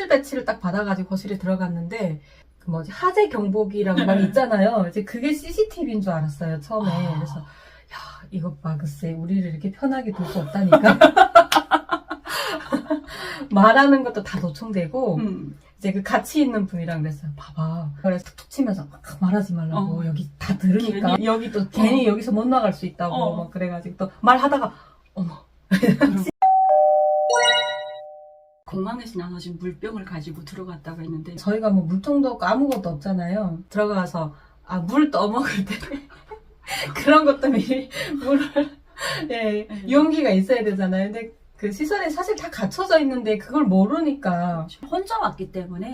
호실 배치를 딱 받아가지고 거실에 들어갔는데 그 뭐지 하재 경보기랑 막 있잖아요. 이제 그게 CCTV인 줄 알았어요 처음에. 그래서 야 이것 봐 글쎄 우리를 이렇게 편하게 둘 수 없다니까. 말하는 것도 다 도청되고 이제 그 같이 있는 분이랑 그랬어요. 봐봐. 그래서 툭툭 치면서 막 말하지 말라고 여기 다 들으니까 괜히? 여기 또 괜히 여기서 못 나갈 수 있다고 막 그래가지고 또 말하다가 어머. 공항에서 나눠진 물병을 가지고 들어갔다고 했는데 저희가 뭐 물통도 없고 아무것도 없잖아요. 들어가서 물 떠먹을 때 그런 것도 미리 물을 용기가 있어야 되잖아요. 근데 그 시설에 사실 다 갖춰져 있는데 그걸 모르니까 혼자 왔기 때문에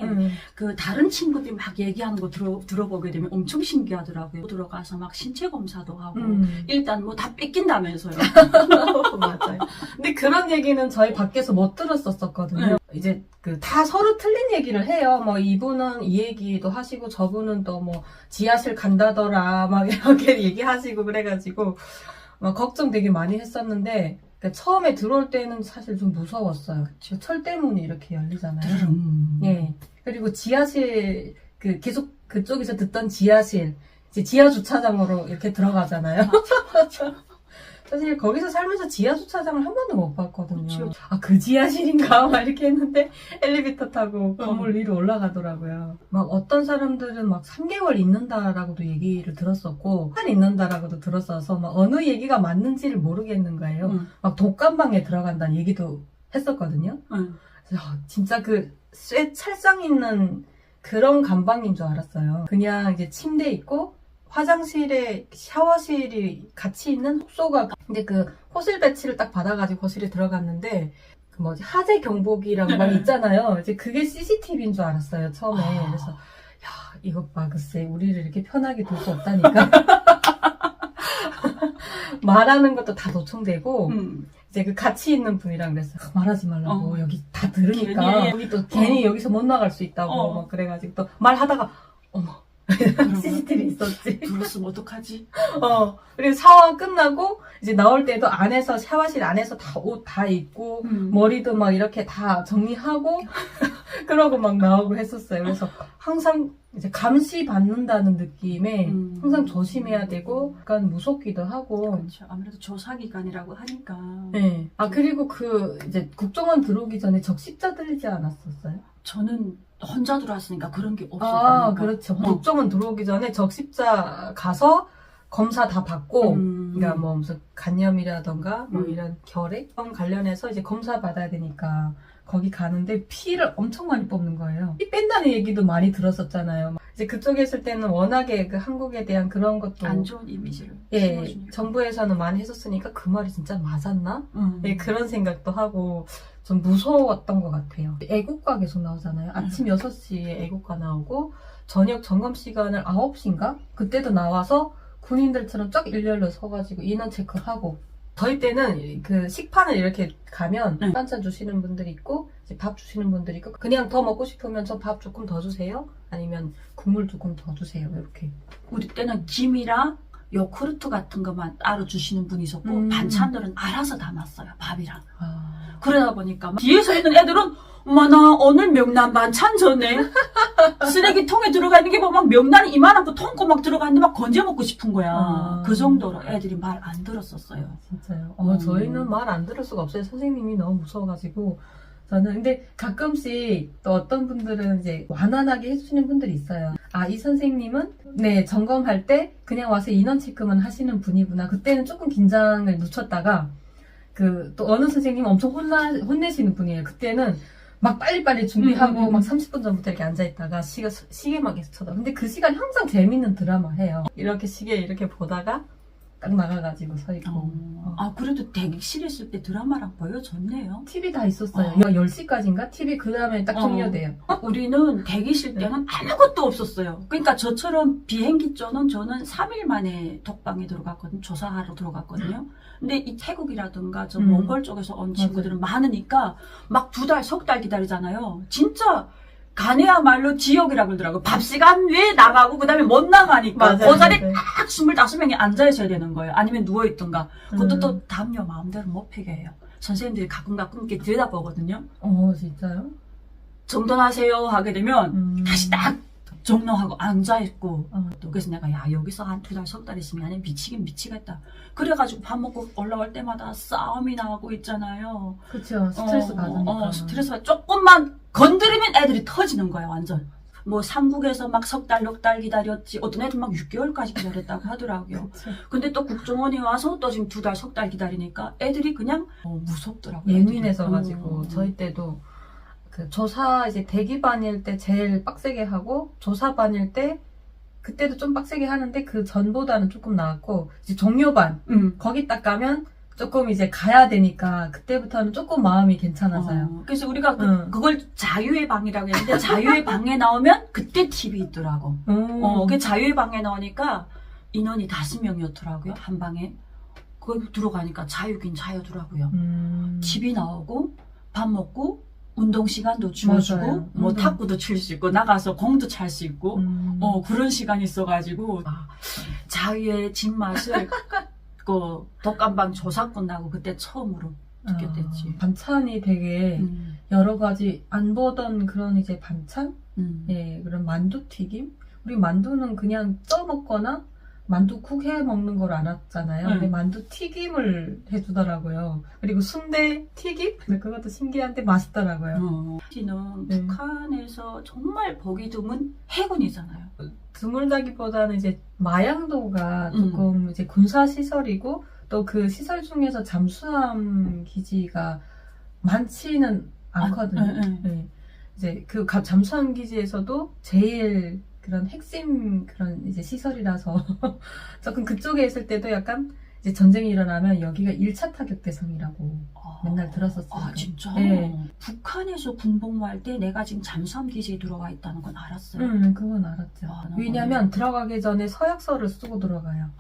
그 다른 친구들이 막 얘기하는 거 들어보게 되면 엄청 신기하더라고요. 들어가서 막 신체 검사도 하고 일단 뭐 다 뺏긴다면서요. 맞아요. 근데 그런 얘기는 저희 밖에서 못 들었었거든요. 이제 그 다 서로 틀린 얘기를 해요. 뭐 이분은 이 얘기도 하시고 저분은 또 뭐 지하실 간다더라 막 이렇게 얘기하시고 그래가지고 막 걱정 되게 많이 했었는데 처음에 들어올 때는 사실 좀 무서웠어요. 그 철대문이 이렇게 열리잖아요. 예. 그리고 지하실 계속 그쪽에서 듣던 지하실 이제 지하 주차장으로 이렇게 들어가잖아요. 사실 거기서 살면서 지하 주차장을 한 번도 못 봤거든요. 그 지하실인가 막 이렇게 했는데 엘리베이터 타고 건물 위로 올라가더라고요. 막 어떤 사람들은 막 3개월 있는다라고도 얘기를 들었었고 한 있는다라고도 들었어서 막 어느 얘기가 맞는지를 모르겠는 거예요. 막 독감방에 들어간다는 얘기도 했었거든요. 그래서 진짜 그 찰상 있는 그런 감방인 줄 알았어요. 그냥 이제 침대 있고 화장실에 샤워실이 같이 있는 숙소가. 근데 그 호실 배치를 딱 받아가지고 거실에 들어갔는데 그 뭐지 하재 경보기랑 막 있잖아요. 이제 그게 CCTV인 줄 알았어요 처음에. 그래서 야 이것 봐 글쎄 우리를 이렇게 편하게 둘 수 없다니까. 말하는 것도 다 도청되고 이제 그 같이 있는 분이랑 그랬어요. 말하지 말라고 여기 다 들으니까 괜히? 여기 또 괜히 여기서 못 나갈 수 있다고 막 그래가지고 또 말하다가 어머. CCTV 있었지. 들었으면 어떡하지? 그리고 샤워 끝나고 이제 나올 때도 안에서 샤워실 안에서 다 옷 다 입고 머리도 막 이렇게 다 정리하고 그러고 막 나오고 했었어요. 그래서 항상 이제 감시 받는다는 느낌에 항상 조심해야 되고 약간 무섭기도 하고. 그렇죠. 아무래도 조사 기간이라고 하니까. 네. 그리고 이제 국정원 들어오기 전에 적십자 들리지 않았었어요? 저는 혼자 들어왔으니까 그런 게 없었거든요. 그렇죠. 국정원 들어오기 전에 적십자 가서 검사 다 받고, 그러니까 뭐 무슨 간염이라던가 뭐 이런 결핵 관련해서 이제 검사 받아야 되니까 거기 가는데 피를 엄청 많이 뽑는 거예요. 피 뺀다는 얘기도 많이 들었었잖아요. 이제 그쪽에 있을 때는 워낙에 그 한국에 대한 그런 것도 안 좋은 이미지를 심어주니까. 정부에서는 많이 했었으니까 그 말이 진짜 맞았나? 그런 생각도 하고 좀 무서웠던 것 같아요. 애국가 계속 나오잖아요. 아침 6시에 애국가 나오고 저녁 점검 시간을 9시인가? 그때도 나와서 군인들처럼 쫙 일렬로 서가지고 인원 체크하고. 저희 때는 그 식판을 이렇게 가면 반찬 주시는 분들이 있고 이제 밥 주시는 분들이 있고 그냥 더 먹고 싶으면 저 밥 조금 더 주세요. 아니면 국물 조금 더 주세요. 이렇게. 우리 때는 김이랑 요구르트 같은 것만 따로 주시는 분이 있었고 반찬들은 알아서 담았어요. 밥이랑. 그러다 보니까 뒤에서 있는 애들은 엄마 나 오늘 명란 반찬 전에 쓰레기통에 들어가 있는 게 막 명란이 이만한 거 통고 막 들어가 있는데 막 건져 먹고 싶은 거야. 그 정도로 애들이 말 안 들었었어요. 진짜요? 저희는 말 안 들을 수가 없어요. 선생님이 너무 무서워가지고. 저는 근데 가끔씩 또 어떤 분들은 이제 완화하게 해주시는 분들이 있어요. 이 선생님은 네 점검할 때 그냥 와서 인원 체크만 하시는 분이구나. 그때는 조금 긴장을 늦췄다가 또 어느 선생님은 엄청 혼내시는 분이에요. 그때는 막 빨리빨리 준비하고 막 30분 전부터 이렇게 앉아있다가 시계 막 계속 쳐다. 근데 그 시간 항상 재밌는 드라마 해요. 이렇게 시계 이렇게 보다가 딱 나가가지고 서 있고. 그래도 대기실에 있을 때 드라마랑 보여줬네요. TV 다 있었어요. 10시까지인가? TV 그 다음에 딱 종료돼요. 우리는 대기실 때는 아무것도 없었어요. 그러니까 저처럼 비행기 저는 3일 만에 독방에 들어갔거든요. 조사하러 들어갔거든요. 근데 이 태국이라든가 저 몽골 쪽에서 온 친구들은 많으니까 막 2달, 석 달 기다리잖아요. 진짜 가네야말로 지옥이라 그러더라고요. 밥 시간 외에 나가고 그 다음에 못 나가니까 그 자리에 딱 25명이 앉아있어야 되는 거예요. 아니면 누워있던가. 그것도 또 담요 마음대로 못 피게 해요. 선생님들이 가끔 이렇게 들여다보거든요. 진짜요? 정돈하세요 하게 되면 다시 딱 정돈하고 앉아있고 어. 또 그래서 내가 야 여기서 한 2달 석 달 있으면 아니 미치긴 미치겠다. 그래가지고 밥 먹고 올라올 때마다 싸움이 나고 있잖아요. 그쵸. 스트레스 받으니까. 스트레스가 조금만 건드리면 애들이 터지는 거야 완전. 뭐 삼국에서 막 석 달, 넉 달 기다렸지. 어떤 애들 막 6개월까지 기다렸다고 하더라고요. 그쵸. 근데 또 국정원이 와서 또 지금 2달, 석 달 기다리니까 애들이 그냥 무섭더라고요. 예민해서 애들이. 가지고 저희 때도 그 조사 이제 대기반일 때 제일 빡세게 하고 조사반일 때 그때도 좀 빡세게 하는데 그 전보다는 조금 나았고 이제 종료반 거기 딱 가면 조금 이제 가야 되니까 그때부터는 조금 마음이 괜찮아서요. 그래서 우리가 그걸 자유의 방이라고 했는데 자유의 방에 나오면 그때 TV 있더라고. 그 자유의 방에 나오니까 인원이 5명이었더라고요. 한 방에. 거기 들어가니까 자유긴 자유더라고요. TV 나오고 밥 먹고 운동 시간도 주어주고 맞아요. 뭐 탁구도 칠 수 있고 나가서 공도 찰 수 있고 그런 시간이 있어가지고 자유의 진맛을 그 독감방 조사 끝나고 그때 처음으로 느꼈댔지. 반찬이 되게 여러 가지 안 보던 그런 이제 반찬? 예, 그런 만두 튀김? 우리 만두는 그냥 쪄 먹거나 만두국 해 먹는 걸 알았잖아요. 근데 만두 튀김을 해주더라고요. 그리고 순대 튀김? 그것도 신기한데 맛있더라고요. 는 북한에서 정말 보기 드문 해군이잖아요. 드물다기보다는 이제 마양도가 조금 이제 군사 시설이고 또 그 시설 중에서 잠수함 기지가 많지는 않거든요. 네. 이제 그 잠수함 기지에서도 제일 그런 핵심 그런 이제 시설이라서 조금 그쪽에 있을 때도 약간 이제 전쟁이 일어나면 여기가 1차 타격 대상이라고 맨날 들었었어요. 아 진짜? 네. 북한에서 군복무할 때 내가 지금 잠수함 기지에 들어가 있다는 건 알았어요. 그건 알았죠. 왜냐면 들어가기 전에 서약서를 쓰고 들어가요.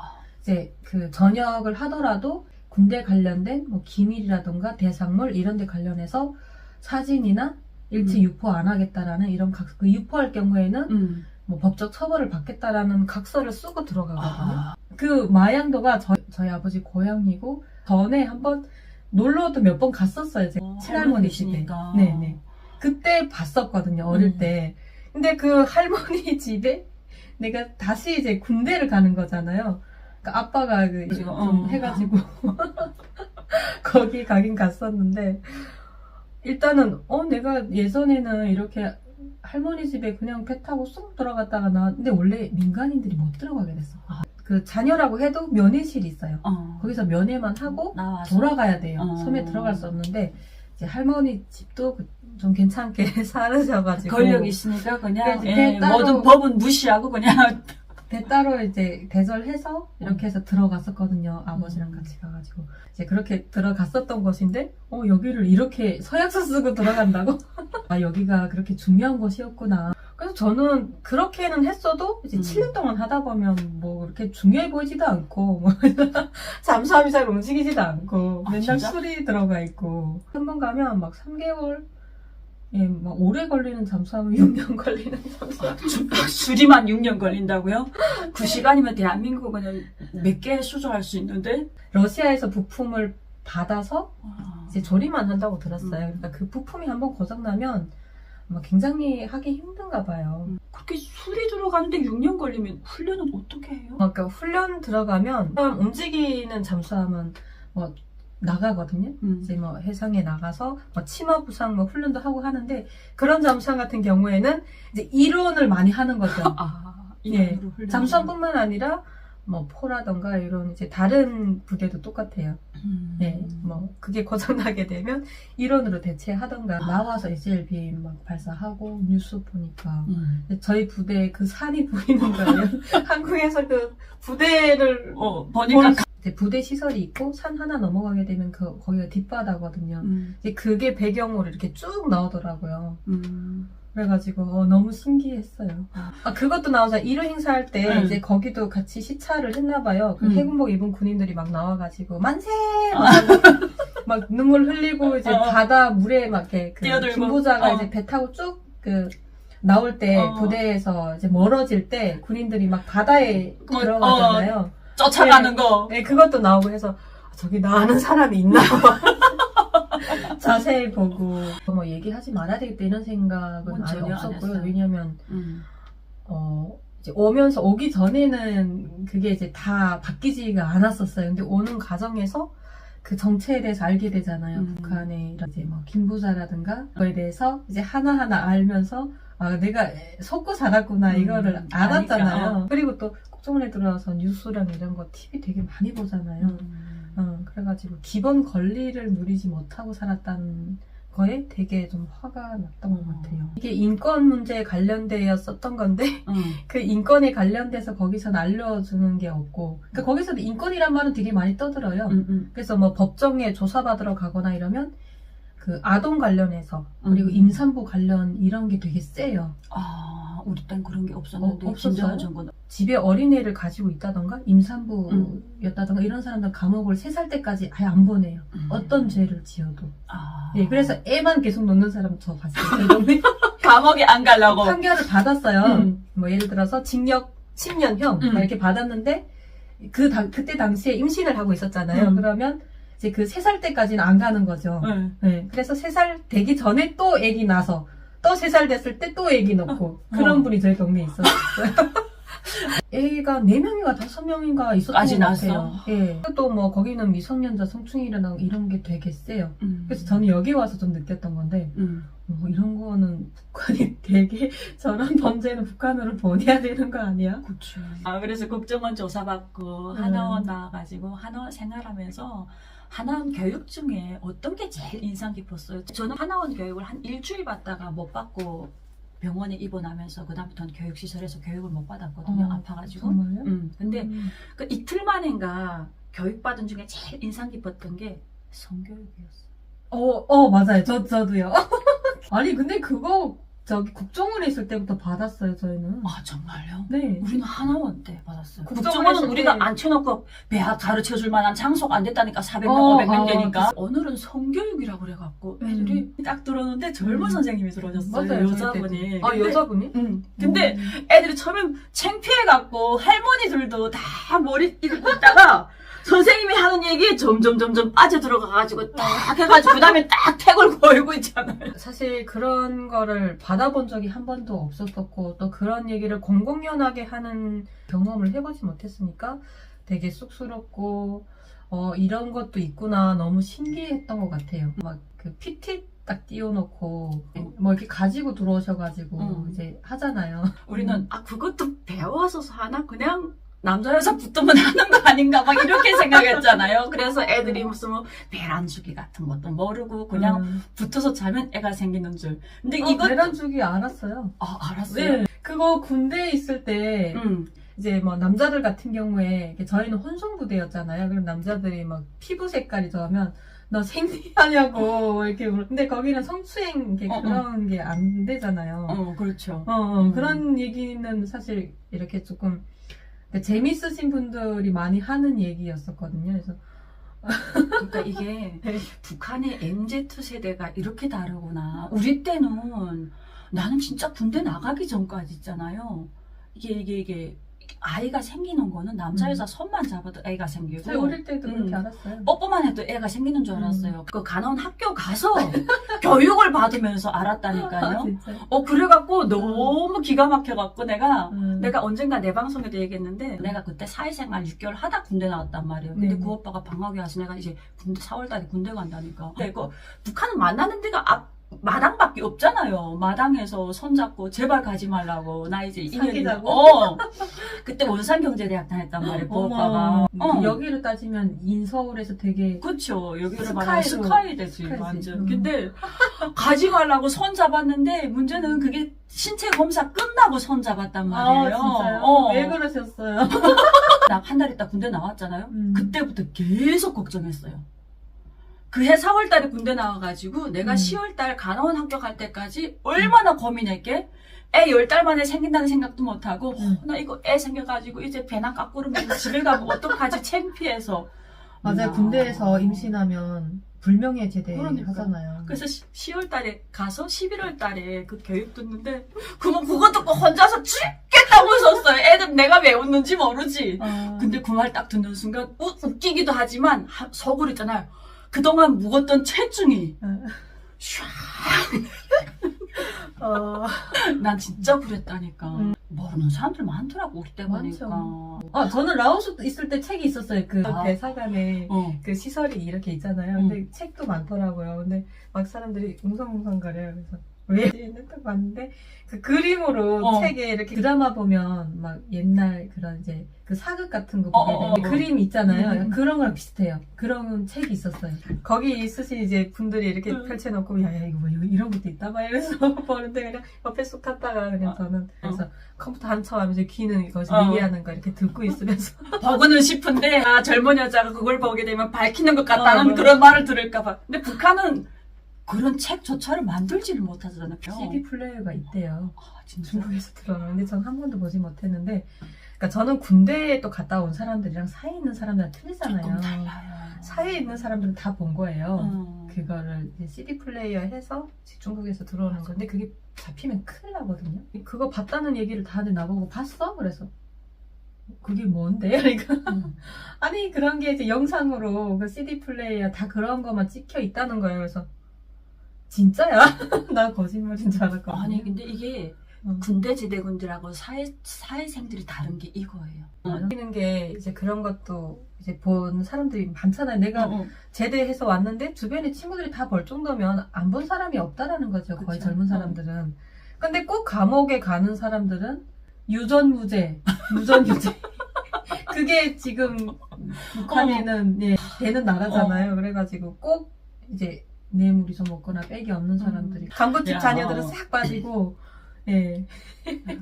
이제 그 전역을 하더라도 군대 관련된 뭐 기밀이라던가 대상물 이런 데 관련해서 사진이나 일체 유포 안 하겠다라는 이런 그 유포할 경우에는 뭐 법적 처벌을 받겠다라는 각서를 쓰고 들어가거든요. 그 마양도가 저희 아버지 고향이고 전에 한번 놀러도 몇 번 갔었어요. 제 친할머니 집에. 네네. 그때 봤었거든요. 어릴 때. 근데 그 할머니 집에 내가 다시 이제 군대를 가는 거잖아요. 그러니까 아빠가 좀 해가지고 거기 가긴 갔었는데 일단은 내가 예전에는 이렇게 할머니 집에 그냥 배 타고 쑥 들어갔다가 근데 원래 민간인들이 못 들어가게 됐어. 그 자녀라고 해도 면회실이 있어요. 거기서 면회만 하고 나와서. 돌아가야 돼요. 섬에 들어갈 수 없는데 이제 할머니 집도 좀 괜찮게 살으셔가지고 권력 있으니까 그냥 따로, 모든 법은 무시하고 그냥 배 따로 이제 대절해서 이렇게 해서 들어갔었거든요. 아버지랑 같이 가가지고 이제 그렇게 들어갔었던 곳인데 여기를 이렇게 서약서 쓰고 들어간다고? 아 여기가 그렇게 중요한 곳이었구나. 그래서 저는 그렇게는 했어도 이제 7년 동안 하다 보면 뭐 그렇게 중요해 보이지도 않고 뭐 잠수함이 잘 움직이지도 않고 맨날 진짜? 술이 들어가 있고 한 번 가면 막 3개월 막 오래 걸리는 잠수함은 6년 걸리는 잠수함. 수리만 6년 걸린다고요? 그 시간이면 대한민국은 몇 개 수주할 수 있는데? 러시아에서 부품을 받아서 이제 조리만 한다고 들었어요. 그러니까 그 부품이 한번 고장나면 아마 굉장히 하기 힘든가 봐요. 그렇게 술이 들어가는데 6년 걸리면 훈련은 어떻게 해요? 그러니까 훈련 들어가면 움직이는 잠수함은 뭐 나가거든요. 이제 뭐 해상에 나가서 뭐 치마 부상 뭐 훈련도 하고 하는데 그런 잠수함 같은 경우에는 이제 이론을 많이 하는 거죠. 예. 잠수함뿐만 아니라 뭐 포라던가 이런 이제 다른 부대도 똑같아요. 네, 뭐 그게 고장나게 되면 이론으로 대체하던가 나와서 SLBM 막 발사하고 뉴스 보니까 저희 부대에 그 산이 보이는 거예요. 한국에서 그 부대를 보니까 이제 부대 시설이 있고 산 하나 넘어가게 되면 거기가 뒷바다거든요. 이제 그게 배경으로 이렇게 쭉 나오더라고요. 그래가지고 너무 신기했어요. 그것도 나오자 1호 행사할 때 이제 거기도 같이 시찰을 했나봐요. 그 해군복 입은 군인들이 막 나와가지고 만세! 막 눈물 흘리고 이제 바다 물에 막 이렇게 그 김부자가 이제 배 타고 쭉 나올 때 부대에서 이제 멀어질 때 군인들이 막 바다에 들어가잖아요. 쫓아가는 거. 네, 그것도 나오고 해서 저기 나 아는 사람이 있나 봐. 자세히 보고 뭐 얘기하지 말아야 되겠다 이런 생각은 아예 전혀 안 없었고요. 했어요. 왜냐면 이제 오기 전에는 그게 이제 다 바뀌지가 않았었어요. 근데 오는 과정에서 그 정체에 대해서 알게 되잖아요. 북한의 이런 이제 뭐 김부사라든가 그거에 대해서 이제 하나하나 알면서 아 내가 속고 살았구나 이거를 알았잖아요. 아니까. 그리고 또 국정원에 들어와서 뉴스랑 이런 거 TV 되게 많이 보잖아요. 그래가지고 기본 권리를 누리지 못하고 살았다는 거에 되게 좀 화가 났던 것 같아요. 이게 인권 문제에 관련되었었던 건데 그 인권에 관련돼서 거기서는 알려주는 게 없고 그러니까 거기서도 인권이란 말은 되게 많이 떠들어요. 그래서 뭐 법정에 조사받으러 가거나 이러면 그 아동 관련해서 그리고 임산부 관련 이런 게 되게 세요. 아, 우리 땐 그런 게 없었는데 없었어요? 김정은 정권 집에 어린애를 가지고 있다던가 임산부였다던가 이런 사람들 감옥을 3살 때까지 아예 안 보내요. 어떤 죄를 지어도. 예, 그래서 애만 계속 놓는 사람 저 봤어요. 감옥에 안 가려고. 판결을 받았어요. 뭐 예를 들어서 징역 10년형 이렇게 받았는데 그때 당시에 임신을 하고 있었잖아요. 그러면 이제 그 3살 때까지는 안 가는 거죠. 네, 그래서 3살 되기 전에 또 애기 나서 또 3살 됐을 때 또 애기 넣고 그런 분이 저희 동네에 있었어요. 애가 4명인가 5명인가 있었던 까지 것 났어? 같아요. 예. 또 뭐 거기는 미성년자 성추행이나 이런 게 되게 세요. 그래서 저는 여기 와서 좀 느꼈던 건데 이런 거는 북한이 되게 저런 범죄는 북한으로 보내야 되는 거 아니야? 그치. 그래서 국정원 조사받고 하나원 나와가지고 하나원 생활하면서 하나원 교육 중에 어떤 게 제일 인상 깊었어요? 저는 하나원 교육을 한 일주일 받다가 못 받고 병원에 입원하면서 그다음부터는 교육시설에서 교육을 못 받았거든요. 아파가지고. 정말요? 근데 그 이틀 만인가 교육받은 중에 제일 인상 깊었던 게 성교육이었어요. 맞아요. 저도요. 아니, 근데 그거, 저기, 국정원에 있을 때부터 받았어요, 저희는. 아, 정말요? 네. 우리는 하나원 때 받았어요. 국정원에 국정원은 있을 우리가 때- 앉혀놓고 배학 가르쳐줄 만한 장소가 안 됐다니까. 400명, 500명 되니까. 오늘은 성교육이라고 그래갖고 애들이 딱 들어오는데 젊은 선생님이 들어오셨어요. 맞아요. 여자분이. 아, 여자분이? 근데 애들이 처음엔 창피해갖고 할머니들도 다 머리 이러고 있다가 선생님이 하는 얘기에 점점 빠져들어가가지고 딱 해가지고 그 다음에 딱 택을 걸고 있잖아요. 사실 그런 거를 받아본 적이 한 번도 없었었고, 또 그런 얘기를 공공연하게 하는 경험을 해보지 못했으니까 되게 쑥스럽고, 이런 것도 있구나. 너무 신기했던 것 같아요. 막 그 PT 딱 띄워놓고, 뭐 이렇게 가지고 들어오셔가지고, 이제 하잖아요. 우리는 그것도 배워서 하나? 그냥 남자 여자 붙으면 하는 거 아닌가 막 이렇게 생각했잖아요. 그래서 애들이 무슨 뭐 배란주기 같은 것도 모르고 그냥 붙어서 자면 애가 생기는 줄. 근데 이거 배란주기 알았어요. 알았어요. 네. 그거 군대에 있을 때, 이제 뭐 남자들 같은 경우에 저희는 혼성부대였잖아요. 그럼 남자들이 막 피부 색깔이 좋으면 너 생리하냐고 이렇게 근데 거기는 성추행 그런 게 안 되잖아요. 그렇죠. 그런 얘기는 사실 이렇게 조금 재밌으신 분들이 많이 하는 얘기였었거든요. 그래서 그러니까 이게 북한의 MZ 세대가 이렇게 다르구나. 우리 때는 나는 진짜 군대 나가기 전까지 있잖아요. 이게 아이가 생기는 거는 남자 여자 손만 잡아도 애가 생기고 저희 어릴 때도 그렇게 알았어요. 뽀뽀만 해도 애가 생기는 줄 알았어요. 그 간호원 학교 가서 교육을 받으면서 알았다니까요. 진짜. 그래갖고 너무 기가 막혀갖고 내가 언젠가 내 방송에도 얘기했는데 내가 그때 사회생활 6개월 하다 군대 나왔단 말이에요. 근데 그 오빠가 방학에 와서 내가 이제 4월달에 군대 간다니까. 근데 북한은 만나는 데가 마당밖에 없잖아요. 마당에서 손잡고 제발 가지 말라고 나 이제 사귀자고? 그때 원산경제대학 다녔단 말이에요. 그 오빠가. 여기로 따지면 인서울에서 되게 그쵸. 여기로 말하면 스카이로. 스카이 되지 스카이지. 완전. 근데 가지 말라고 손 잡았는데 문제는 그게 신체 검사 끝나고 손 잡았단 말이에요. 진짜요? 왜 그러셨어요? 나 한 달 있다 군대 나왔잖아요. 그때부터 계속 걱정했어요. 그해 4월달에 군대 나와가지고 내가 10월달 간호원 합격할 때까지 얼마나 고민했게. 애 10달 만에 생긴다는 생각도 못하고 나 이거 애 생겨가지고 이제 배나 깎으면서 집에 가면 어떡하지 창피해서. 맞아요. 군대에서 임신하면 불명예 제대 그러니까. 하잖아요. 그래서 10월달에 가서 11월달에 그 교육 듣는데 그거 듣고 혼자서 죽겠다고 웃었어요. 애들 내가 왜 웃는지 모르지. 근데 그 말 딱 듣는 순간 웃기기도 하지만 속으로 있잖아요. 그동안 묵었던 체중이 샤. 난 진짜 그랬다니까. 모르는 사람들 많더라고 우리 때 보니까. 저는 라오스 있을 때 책이 있었어요. 그 아. 대사관에 그 시설이 이렇게 있잖아요. 근데 책도 많더라고요. 근데 막 사람들이 웅성웅성거려요. 그래서 왜 있는 딱 봤는데 그 그림으로 책에 이렇게 드라마 보면 막 옛날 그런 이제 그 사극 같은 거 보게 되는 그림 있잖아요. 그런 거랑 비슷해요. 그런 책이 있었어요. 거기 있으신 이제 분들이 이렇게 펼쳐놓고 야야 이거 뭐 이런 것도 있다 막 이러면서 보는데 그냥 옆에 쑥 갔다가 그냥 저는 그래서 컴퓨터 한참 하면서 귀는 이것을 얘기하는 거 이렇게 듣고 있으면서 보고는 싶은데 젊은 여자가 그걸 보게 되면 밝히는 것 같다는 그런 말을 들을까봐. 근데 북한은 그런 책조차를 만들지를 못하잖아요. CD 플레이어가 있대요. 진짜? 중국에서 들어오는데 전 한 번도 보지 못했는데, 그러니까 저는 군대에 또 갔다 온 사람들이랑 사이에 있는 사람들은 틀리잖아요. 조금 달라요. 사이에 있는 사람들은 다 본 거예요. 그거를 이제 CD 플레이어 해서 중국에서 들어오는 건데 그게 잡히면 큰일 나거든요. 그거 봤다는 얘기를 다들 나보고 봤어? 그래서 그게 뭔데? 그러니까 아니 그런 게 이제 영상으로 그 CD 플레이어 다 그런 거만 찍혀 있다는 거예요. 그래서 진짜야? 나 거짓말인 줄 알았거든요. 아니 근데 이게 군대 지대군들하고 사회생들이 다른 게 이거예요. 하는 게 이제 그런 것도 이제 본 사람들이 많잖아요. 내가 제대해서 왔는데 주변에 친구들이 다 볼 정도면 안 본 사람이 없다라는 거죠. 거의 그쵸. 젊은 사람들은. 근데 꼭 감옥에 가는 사람들은 유전무죄, 무전유죄. 그게 지금 북한에는 되는 나라잖아요. 그래가지고 꼭 이제 뇌물이 좀 없거나 빽이 없는 사람들이 간부집 자녀들은 싹 빠지고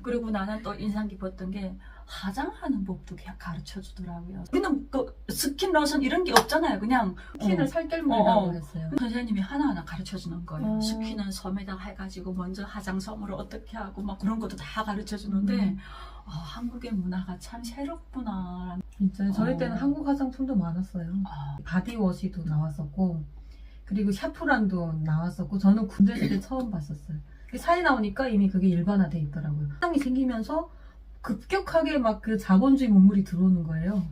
그리고 나는 또 인상 깊었던 게 화장하는 법도 그냥 가르쳐 주더라고요. 우리는 그 스킨 로션 이런 게 없잖아요. 그냥 스킨을 살결물이라고 했어요. 선생님이 하나하나 가르쳐 주는 거예요. 스킨은 섬에다 해가지고 먼저 화장솜으로 어떻게 하고 막 그런 것도 다 가르쳐 주는데 한국의 문화가 참 새롭구나. 진짜 저희 때는 한국 화장품도 많았어요. 바디워시도 나왔었고 그리고 샤프란도 나왔었고 저는 군대 때 처음 봤었어요. 사회 나오니까 이미 그게 일반화돼 있더라고요. 세상이 생기면서 급격하게 막 그 자본주의 문물이 들어오는 거예요.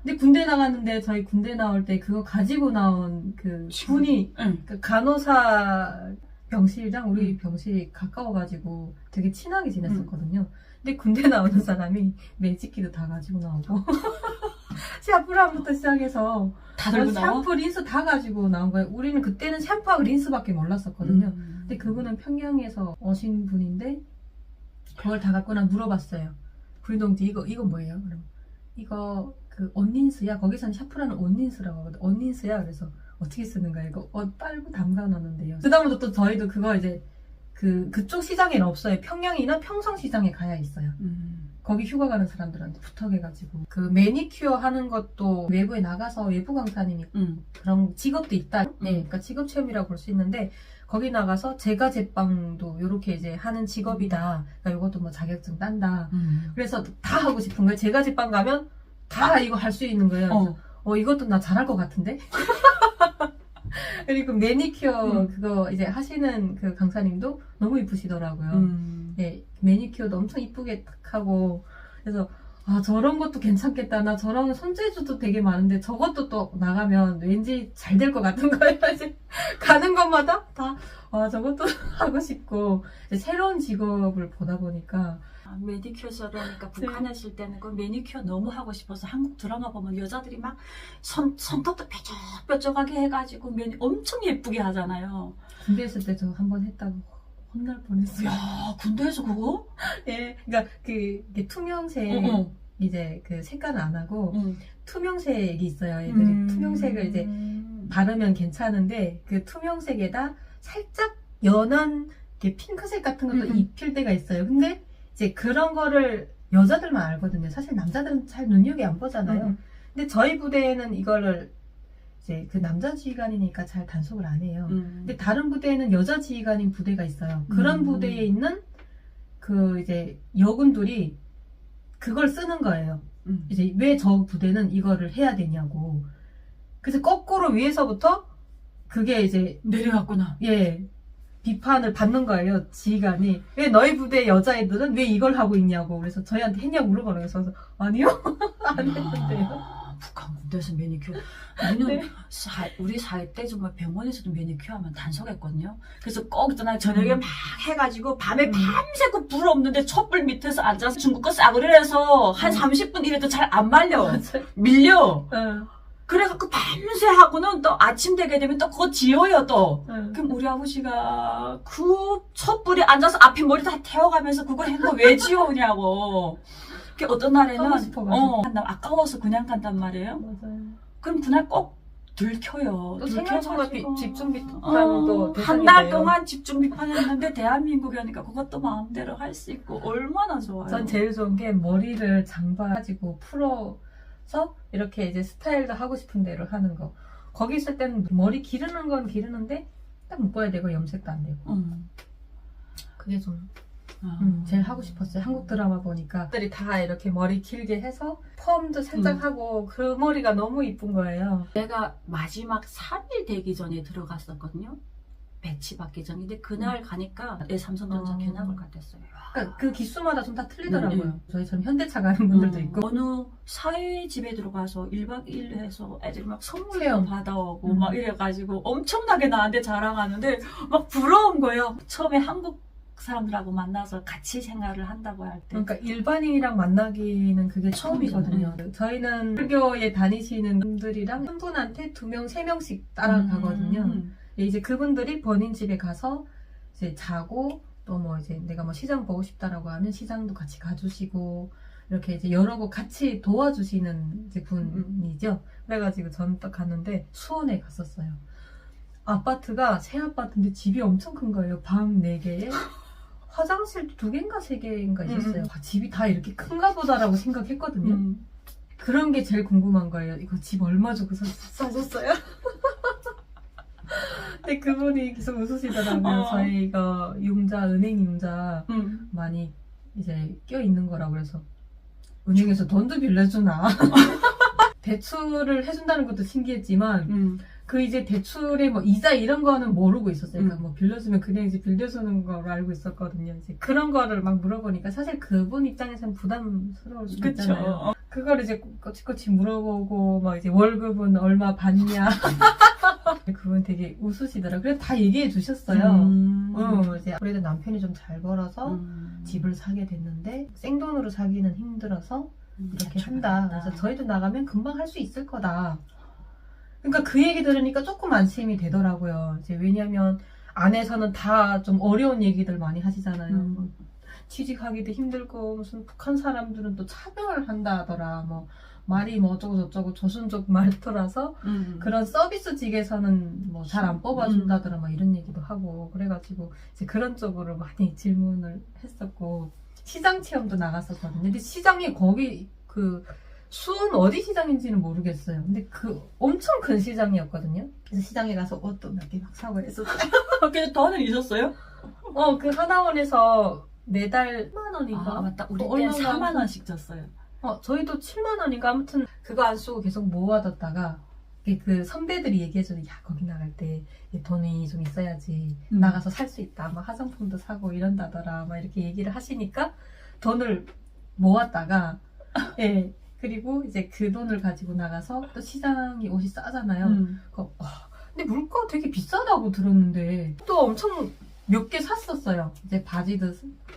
근데 군대 나갔는데 저희 군대 나올 때 그거 가지고 나온 그 분이 그 간호사 병실장 우리 병실이 가까워가지고 되게 친하게 지냈었거든요. 근데 군대 나오는 사람이 매직기도 다 가지고 나오고 샤프란부터 시작해서 다들 샴푸, 린스 다 가지고 나온 거예요. 우리는 그때는 샴푸하고 린스밖에 몰랐었거든요. 근데 그분은 평양에서 오신 분인데 그걸 다 갖고 나 물어봤어요. 불동지 이거 뭐예요? 그럼 이거 그 온린스야. 거기서는 샤프라는 온린스라고 하거든. 온린스야. 그래서 어떻게 쓰는 거야? 이거 빨고 담가 놓는데요. 그다음부터 또 저희도 그거 이제 그쪽 시장에는 없어요. 평양이나 평성 시장에 가야 있어요. 거기 휴가 가는 사람들한테 부탁해가지고 그 매니큐어 하는 것도 외부에 나가서 외부 강사님이 그런 직업도 있다. 그러니까 직업 체험이라고 볼 수 있는데 거기 나가서 제과 제빵도 이렇게 이제 하는 직업이다. 그러니까 이것도 뭐 자격증 딴다. 그래서 다 하고 싶은 거예요. 제과 제빵 가면 다 이거 할 수 있는 거예요. 그래서 이것도 나 잘할 것 같은데. 그리고 매니큐어 그거 이제 하시는 그 강사님도 너무 이쁘시더라고요. 매니큐어도 엄청 이쁘게 탁 하고 그래서 저런 것도 괜찮겠다. 나 저런 손재주도 되게 많은데 저것도 또 나가면 왠지 잘 될 것 같은 거예요. 이제 가는 것마다 다 저것도 하고 싶고 이제 새로운 직업을 보다 보니까 매니큐어라니까 북한에 있을 때는 그 매니큐어 너무 하고 싶어서 한국 드라마 보면 여자들이 막 손톱도 뾰족뾰족하게 해가지고 엄청 예쁘게 하잖아요. 군대 있을 때 저 한 번 했다고 혼날 뻔했어요. 야, 군대에서 그거? 그러니까 그게 투명색 이제 그 색깔은 안 하고 투명색이 있어요. 애들이 투명색을 이제 바르면 괜찮은데 그 투명색에다 살짝 연한 핑크색 같은 것도 입힐 때가 있어요. 근데 이제 그런 거를 여자들만 알거든요. 사실 남자들은 잘 눈여겨 안 보잖아요. 근데 저희 부대에는 이거를 이제 그 남자 지휘관이니까 잘 단속을 안 해요. 근데 다른 부대에는 여자 지휘관인 부대가 있어요. 그런 부대에 있는 그 이제 여군들이 그걸 쓰는 거예요. 이제 왜 저 부대는 이거를 해야 되냐고. 그래서 거꾸로 위에서부터 그게 이제 내려왔구나. 비판을 받는 거예요. 지휘관이. 왜 너희 부대 여자애들은 왜 이걸 하고 있냐고. 그래서 저희한테 했냐고 물어보는 거예요. 그래서 아니요. 안 했는데요. 북한 군대에서 매니큐어. 우리는 네. 우리 사회 때 정말 병원에서도 매니큐어 하면 단속했거든요. 그래서 꼭 있잖아요. 저녁에 막 해가지고 밤에 밤새고 불 없는데 촛불 밑에서 앉아서 중국 거 싸구려 해서 한 30분 이래도 잘 안 말려. 맞아요. 밀려. 응. 그래갖고 밤새 하고는 또 아침 되게 되면 또 그거 지어요 또. 응. 그럼 우리 아버지가 그 촛불에 앉아서 앞에 머리 다 태워가면서 그걸 한 거 왜 지어오냐고. 그 어떤 하고 날에는 싶어가지고. 아까워서 그냥 간단 말이에요. 맞아요. 그럼 그날 꼭 들켜요. 또 생활청각 집중 비판도 한 대상이 달 돼요. 동안 집중 비판했는데 대한민국이 하니까 그것도 마음대로 할 수 있고 얼마나 좋아요. 전 제일 좋은 게 머리를 장봐가지고 풀어서 이렇게 이제 스타일도 하고 싶은 대로 하는 거. 거기 있을 때는 머리 기르는 건 기르는데 딱 묶어야 되고 염색도 안 되고. 그게 좀 제일 하고 싶었어요. 한국 드라마 보니까 들이 다 이렇게 머리 길게 해서 펌도 살짝 하고 그 머리가 너무 이쁜 거예요. 내가 마지막 3일 되기 전에 들어갔었거든요. 배치 받기 전인데 그날 가니까 내 삼성전자 견학을 갔댔어요. 그러니까 그 기수마다 좀 다 틀리더라고요. 네. 저희처럼 현대차 가는 분들도 있고. 어느 사회 집에 들어가서 1박 2일 해서 애들이 막 선물도 체험. 받아오고 막 이래가지고 엄청나게 나한테 자랑하는데 막 부러운 거예요. 처음에 한국 사람들하고 만나서 같이 생활을 한다고 할 때. 그러니까 일반인이랑 만나기는 그게 처음이거든요. 처음이잖아요. 저희는 불교에 다니시는 분들이랑 한 분한테 2명, 3명씩 따라가거든요. 이제 그분들이 본인 집에 가서 이제 자고 또 뭐 이제 내가 뭐 시장 보고 싶다라고 하면 시장도 같이 가주시고 이렇게 이제 여러 곳 같이 도와주시는 이제 분이죠. 그래가지고 저는 딱 갔는데 수원에 갔었어요. 아파트가 새 아파트인데 집이 엄청 큰 거예요. 방 4개에 화장실 2개인가 3개인가 있었어요. 아, 집이 다 이렇게 큰가 보다라고 생각했거든요. 그런 게 제일 궁금한 거예요. 이거 집 얼마 주고 사셨어요? 근데 그분이 계속 웃으시더라고요. 저희가 융자, 은행 융자 많이 이제 껴있는 거라고 그래서 은행에서 돈도 빌려주나? 대출을 해준다는 것도 신기했지만 그 이제 대출의 뭐 이자 이런 거는 모르고 있었어요. 그러니까 뭐 빌려주면 그냥 이제 빌려주는 거로 알고 있었거든요. 이제 그런 거를 막 물어보니까 사실 그분 입장에서는 부담스러울 수도 있잖아요. 그걸 이제 꼬치꼬치 물어보고 막 이제 월급은 얼마 받냐. 그분 되게 웃으시더라고요. 그래서 다 얘기해 주셨어요. 이제 그래도 남편이 좀 잘 벌어서 집을 사게 됐는데 생돈으로 사기는 힘들어서 이렇게 한다. 그래서 저희도 나가면 금방 할 수 있을 거다. 그러니까 그 얘기 들으니까 조금 안심이 되더라고요. 이제 왜냐면 안에서는 다 좀 어려운 얘기들 많이 하시잖아요. 뭐 취직하기도 힘들고 무슨 북한 사람들은 또 차별을 한다 하더라. 뭐 말이 뭐 어쩌고 저쩌고 조선족 말투라서 그런 서비스직에서는 뭐 잘 안 뽑아준다더라. 막 이런 얘기도 하고 그래가지고 이제 그런 쪽으로 많이 질문을 했었고 시장 체험도 나갔었거든요. 근데 시장이 거기 그 수원 어디 시장인지는 모르겠어요. 근데 그 엄청 큰 시장이었거든요. 그래서 시장에 가서 옷도 몇 개 막 사고 했었어요. 그래도 더는 있었어요? 그 하나원에서 매달 7만 원인가? 아 맞다. 우리 때 얼마나 4만 원씩 줬어요. 저희도 7만 원인가? 아무튼 그거 안 쓰고 계속 모아뒀다가 그 선배들이 얘기해줘도 야 거기 나갈 때 돈이 좀 있어야지 나가서 살 수 있다. 막 화장품도 사고 이런다더라. 막 이렇게 얘기를 하시니까 돈을 모았다가 예. 그리고 이제 그 돈을 가지고 나가서 또 시장이 옷이 싸잖아요. 근데 물가 되게 비싸다고 들었는데 또 엄청 몇 개 샀었어요. 이제 바지도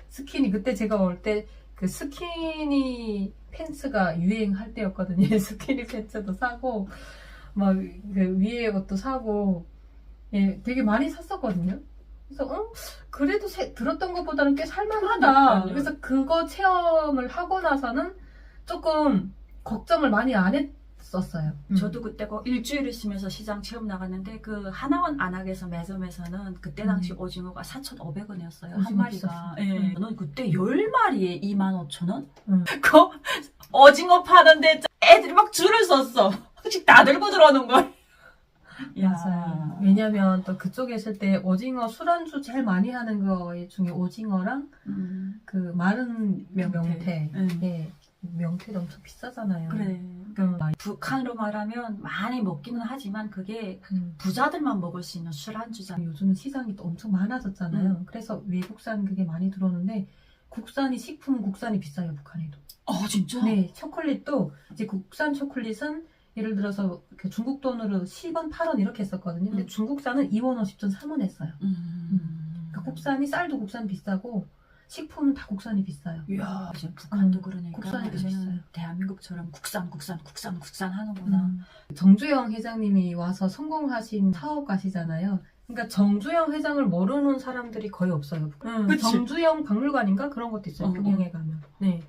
스키니 그때 제가 올 때 그 스키니 팬츠가 유행할 때였거든요. 스키니 팬츠도 사고 막 그 위에 옷도 사고 예, 되게 많이 샀었거든요. 그래서 그래도 들었던 것보다는 꽤 살만하다. 그러니까요. 그래서 그거 체험을 하고 나서는 조금 걱정을 많이 안 했었어요. 저도 그때 그 일주일 있으면서 시장 체험 나갔는데 그 하나원 안악에서 매점에서는 그때 당시 오징어가 4,500원이었어요. 한 오징어 마리가. 비쌌어. 예. 저는 그때 10마리에 25,000원? 응. 그 오징어 파는데 애들이 막 줄을 섰어. 다 들고 들어오는 걸. 맞아요. 왜냐면 또 그쪽에 있을 때 오징어 술안주 제일 많이 하는 거 중에 오징어랑 그 마른 명태. 예. 명태도 엄청 비싸잖아요. 그래. 북한으로 말하면 많이 먹기는 하지만 그게 부자들만 먹을 수 있는 술안주잖아요. 요즘은 시장이 또 엄청 많아졌잖아요. 그래서 외국산 그게 많이 들어오는데 국산이 식품은 국산이 비싸요. 북한에도. 진짜? 네. 초콜릿도 이제 국산 초콜릿은 예를 들어서 그 중국 돈으로 10원, 8원 이렇게 했었거든요. 근데 중국산은 2원 50전 3원 했어요. 그러니까 국산이 쌀도 국산 비싸고 식품은 다 국산이 비싸요. 이야, 이제 북한도 그러니까 국산이 더 이제는 비싸요. 대한민국처럼 국산 하는구나. 정주영 회장님이 와서 성공하신 사업가시잖아요. 그러니까 정주영 회장을 모르는 사람들이 거의 없어요. 그치. 정주영 박물관인가 그런 것도 있어요. 평양에 가면. 네.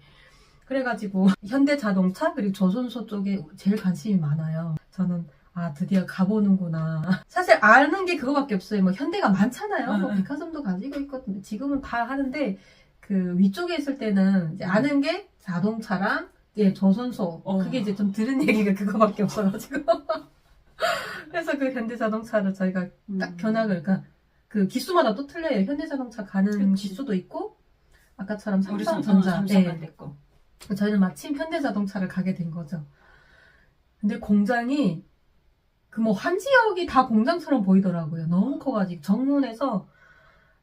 그래가지고 현대자동차 그리고 조선소 쪽에 제일 관심이 많아요. 저는 드디어 가보는구나. 사실 아는 게 그거밖에 없어요. 뭐 현대가 많잖아요. 뭐 백화점도 가지고 있거든요. 지금은 다 하는데 그 위쪽에 있을 때는 이제 아는 게 자동차랑 조선소. 그게 이제 좀 들은 얘기가 그거밖에 없어가지고. 그래서 그 현대자동차를 저희가 딱 견학을, 그러니까 그 기수마다 또 틀려요. 현대자동차 가는 그치. 기수도 있고, 아까처럼 우리 삼성전자. 삼성만 됐고. 저희는 마침 현대자동차를 가게 된 거죠. 근데 공장이 그 뭐 한 지역이 다 공장처럼 보이더라고요. 너무 커가지고 정문에서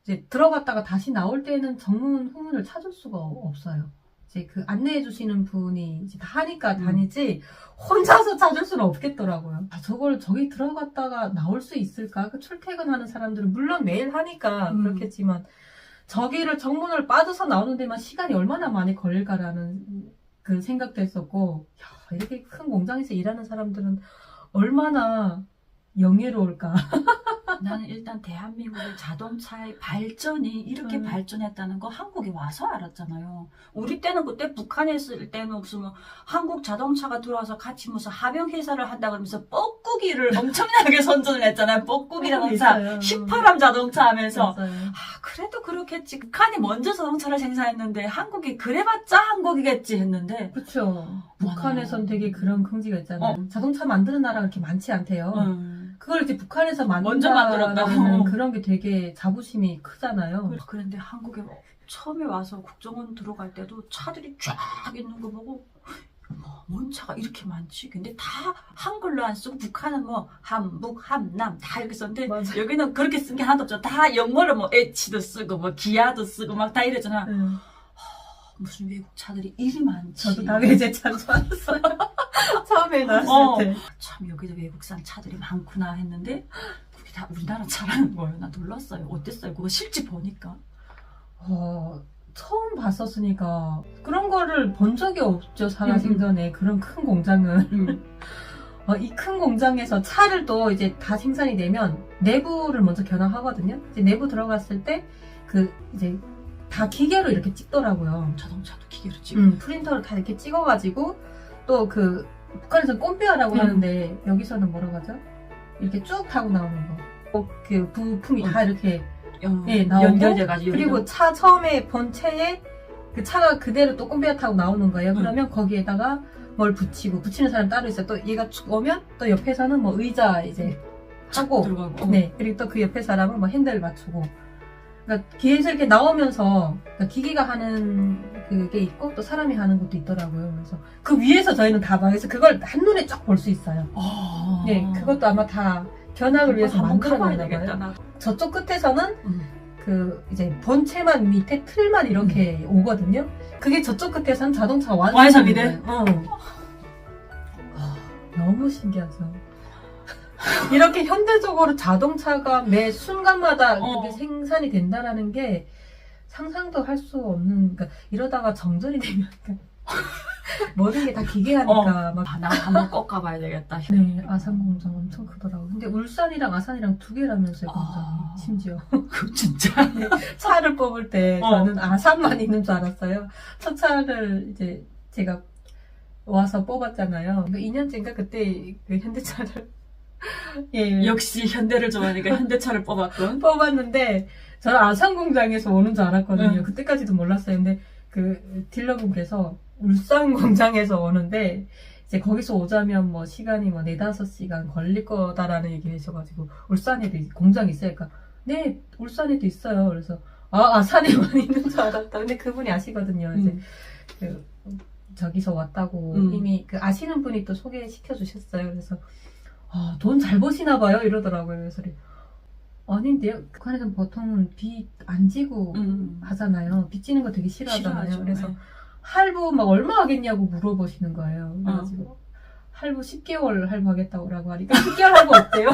이제 들어갔다가 다시 나올 때는 정문 후문을 찾을 수가 없어요. 이제 그 안내해 주시는 분이 이제 다 하니까 다니지 혼자서 찾을 수는 없겠더라고요. 저걸 저기 들어갔다가 나올 수 있을까? 그 출퇴근하는 사람들은 물론 매일 하니까 그렇겠지만 저기를 정문을 빠져서 나오는 데만 시간이 얼마나 많이 걸릴까라는 그 생각도 했었고, 야, 이렇게 큰 공장에서 일하는 사람들은 얼마나 영예로울까. 나는 일단 대한민국의 자동차의 발전이 이렇게 발전했다는 거 한국에 와서 알았잖아요. 우리 때는 그때 북한에 있을 때는 무슨 뭐 한국 자동차가 들어와서 같이 무슨 합영 회사를 한다 그러면서 뻐꾸기를 엄청나게 선전을 했잖아요. 뻐꾸기 자동차, 휘파람 자동차 하면서. 맞아요. 그래도 그렇겠지. 북한이 먼저 자동차를 생산했는데 한국이 그래봤자 한국이겠지 했는데. 그렇죠. 북한에선 되게 그런 긍지가 있잖아요. 자동차 만드는 나라가 그렇게 많지 않대요. 그걸 이제 북한에서 먼저 만들었다고. 만든다는 그런 게 되게 자부심이 크잖아요. 그런데 한국에 처음에 와서 국정원 들어갈 때도 차들이 쫙 있는 거 보고 뭔 차가 이렇게 많지? 근데 다 한글로 안 쓰고 북한은 뭐 한북, 함남 다 이렇게 썼는데 맞아. 여기는 그렇게 쓴 게 하나도 없죠. 다 영어로 뭐 H도 쓰고 뭐 기아도 쓰고 막 다 이러잖아. 무슨 외국 차들이 이리 많지? 저도 다 외제차인 줄 알았어요. 처음에 나왔을 때. 참 여기도 외국산 차들이 많구나 했는데 그게 다 우리나라 차라는 거예요. 나 놀랐어요. 어땠어요? 그거 실제 보니까. 처음 봤었으니까 그런 거를 본 적이 없죠. 살아생전에 그런 큰 공장은. 이 큰 공장에서 차를 또 이제 다 생산이 되면 내부를 먼저 견학하거든요. 이제 내부 들어갔을 때 이제 다 기계로 이렇게 찍더라고요. 자동차도 기계로 찍어. 프린터를 다 이렇게 찍어가지고 또 북한에서는 꼼비아라고 하는데 여기서는 뭐라고 하죠? 이렇게 쭉 타고 나오는 거. 그 부품이 다 이렇게 나오고 연결돼가지고 그리고 차 처음에 본체에 그 차가 그대로 또 꼼비아 타고 나오는 거예요. 그러면 거기에다가 뭘 붙이는 사람 따로 있어요. 또 얘가 쭉 오면 또 옆에서는 뭐 의자 이제 하고 들어가고. 네 그리고 또 그 옆에 사람은 뭐 핸들을 맞추고 그러니까 계속 이렇게 나오면서 그러니까 기계가 하는 그게 있고 또 사람이 하는 것도 있더라고요. 그래서 그 위에서 저희는 다 봐서 그걸 한눈에 쫙 볼 수 있어요. 네, 그것도 아마 다 견학을 위해서 만들어놨나 봐요. 저쪽 끝에서는 이제 본체만 밑에 틀만 이렇게 오거든요. 그게 저쪽 끝에서는 자동차 완성이 돼? 너무 신기하죠. 이렇게 현대적으로 자동차가 매 순간마다 그게 생산이 된다라는 게 상상도 할 수 없는, 그러니까 이러다가 정전이 되면 모든 게 다 기계하니까 막. 나 한번 꼭 가봐야 되겠다. 네, 아산 공장 엄청 크더라고요. 근데 울산이랑 아산이랑 두 개라면서요, 공장이. 심지어. 진짜? 네, 차를 뽑을 때 저는 아산만 있는 줄 알았어요. 첫 차를 이제 제가 와서 뽑았잖아요. 2년째인가 그때 그 현대차를 역시 현대를 좋아하니까 현대차를 뽑았는데 저는 아산 공장에서 오는 줄 알았거든요. 그때까지도 몰랐어요. 근데 그 딜러분께서 울산 공장에서 오는데 이제 거기서 오자면 뭐 시간이 뭐 4-5시간 걸릴 거다라는 얘기 하셔가지고 울산에도 공장이 있으니까 네 울산에도 있어요. 그래서 아산에만 있는 줄 알았다. 근데 그분이 아시거든요. 이제 저기서 왔다고 이미 아시는 분이 또 소개시켜 주셨어요. 그래서 돈 잘 버시나 봐요 이러더라고요. 그래서 아닌데요. 북한에서는 보통은 빚 안 지고 하잖아요. 빚 지는 거 되게 싫어하잖아요. 싫어하죠. 그래서 할부 막 얼마 하겠냐고 물어보시는 거예요. 그래가지고 할부 10개월 할부하겠다고 하니까 10개월 할부 어때요?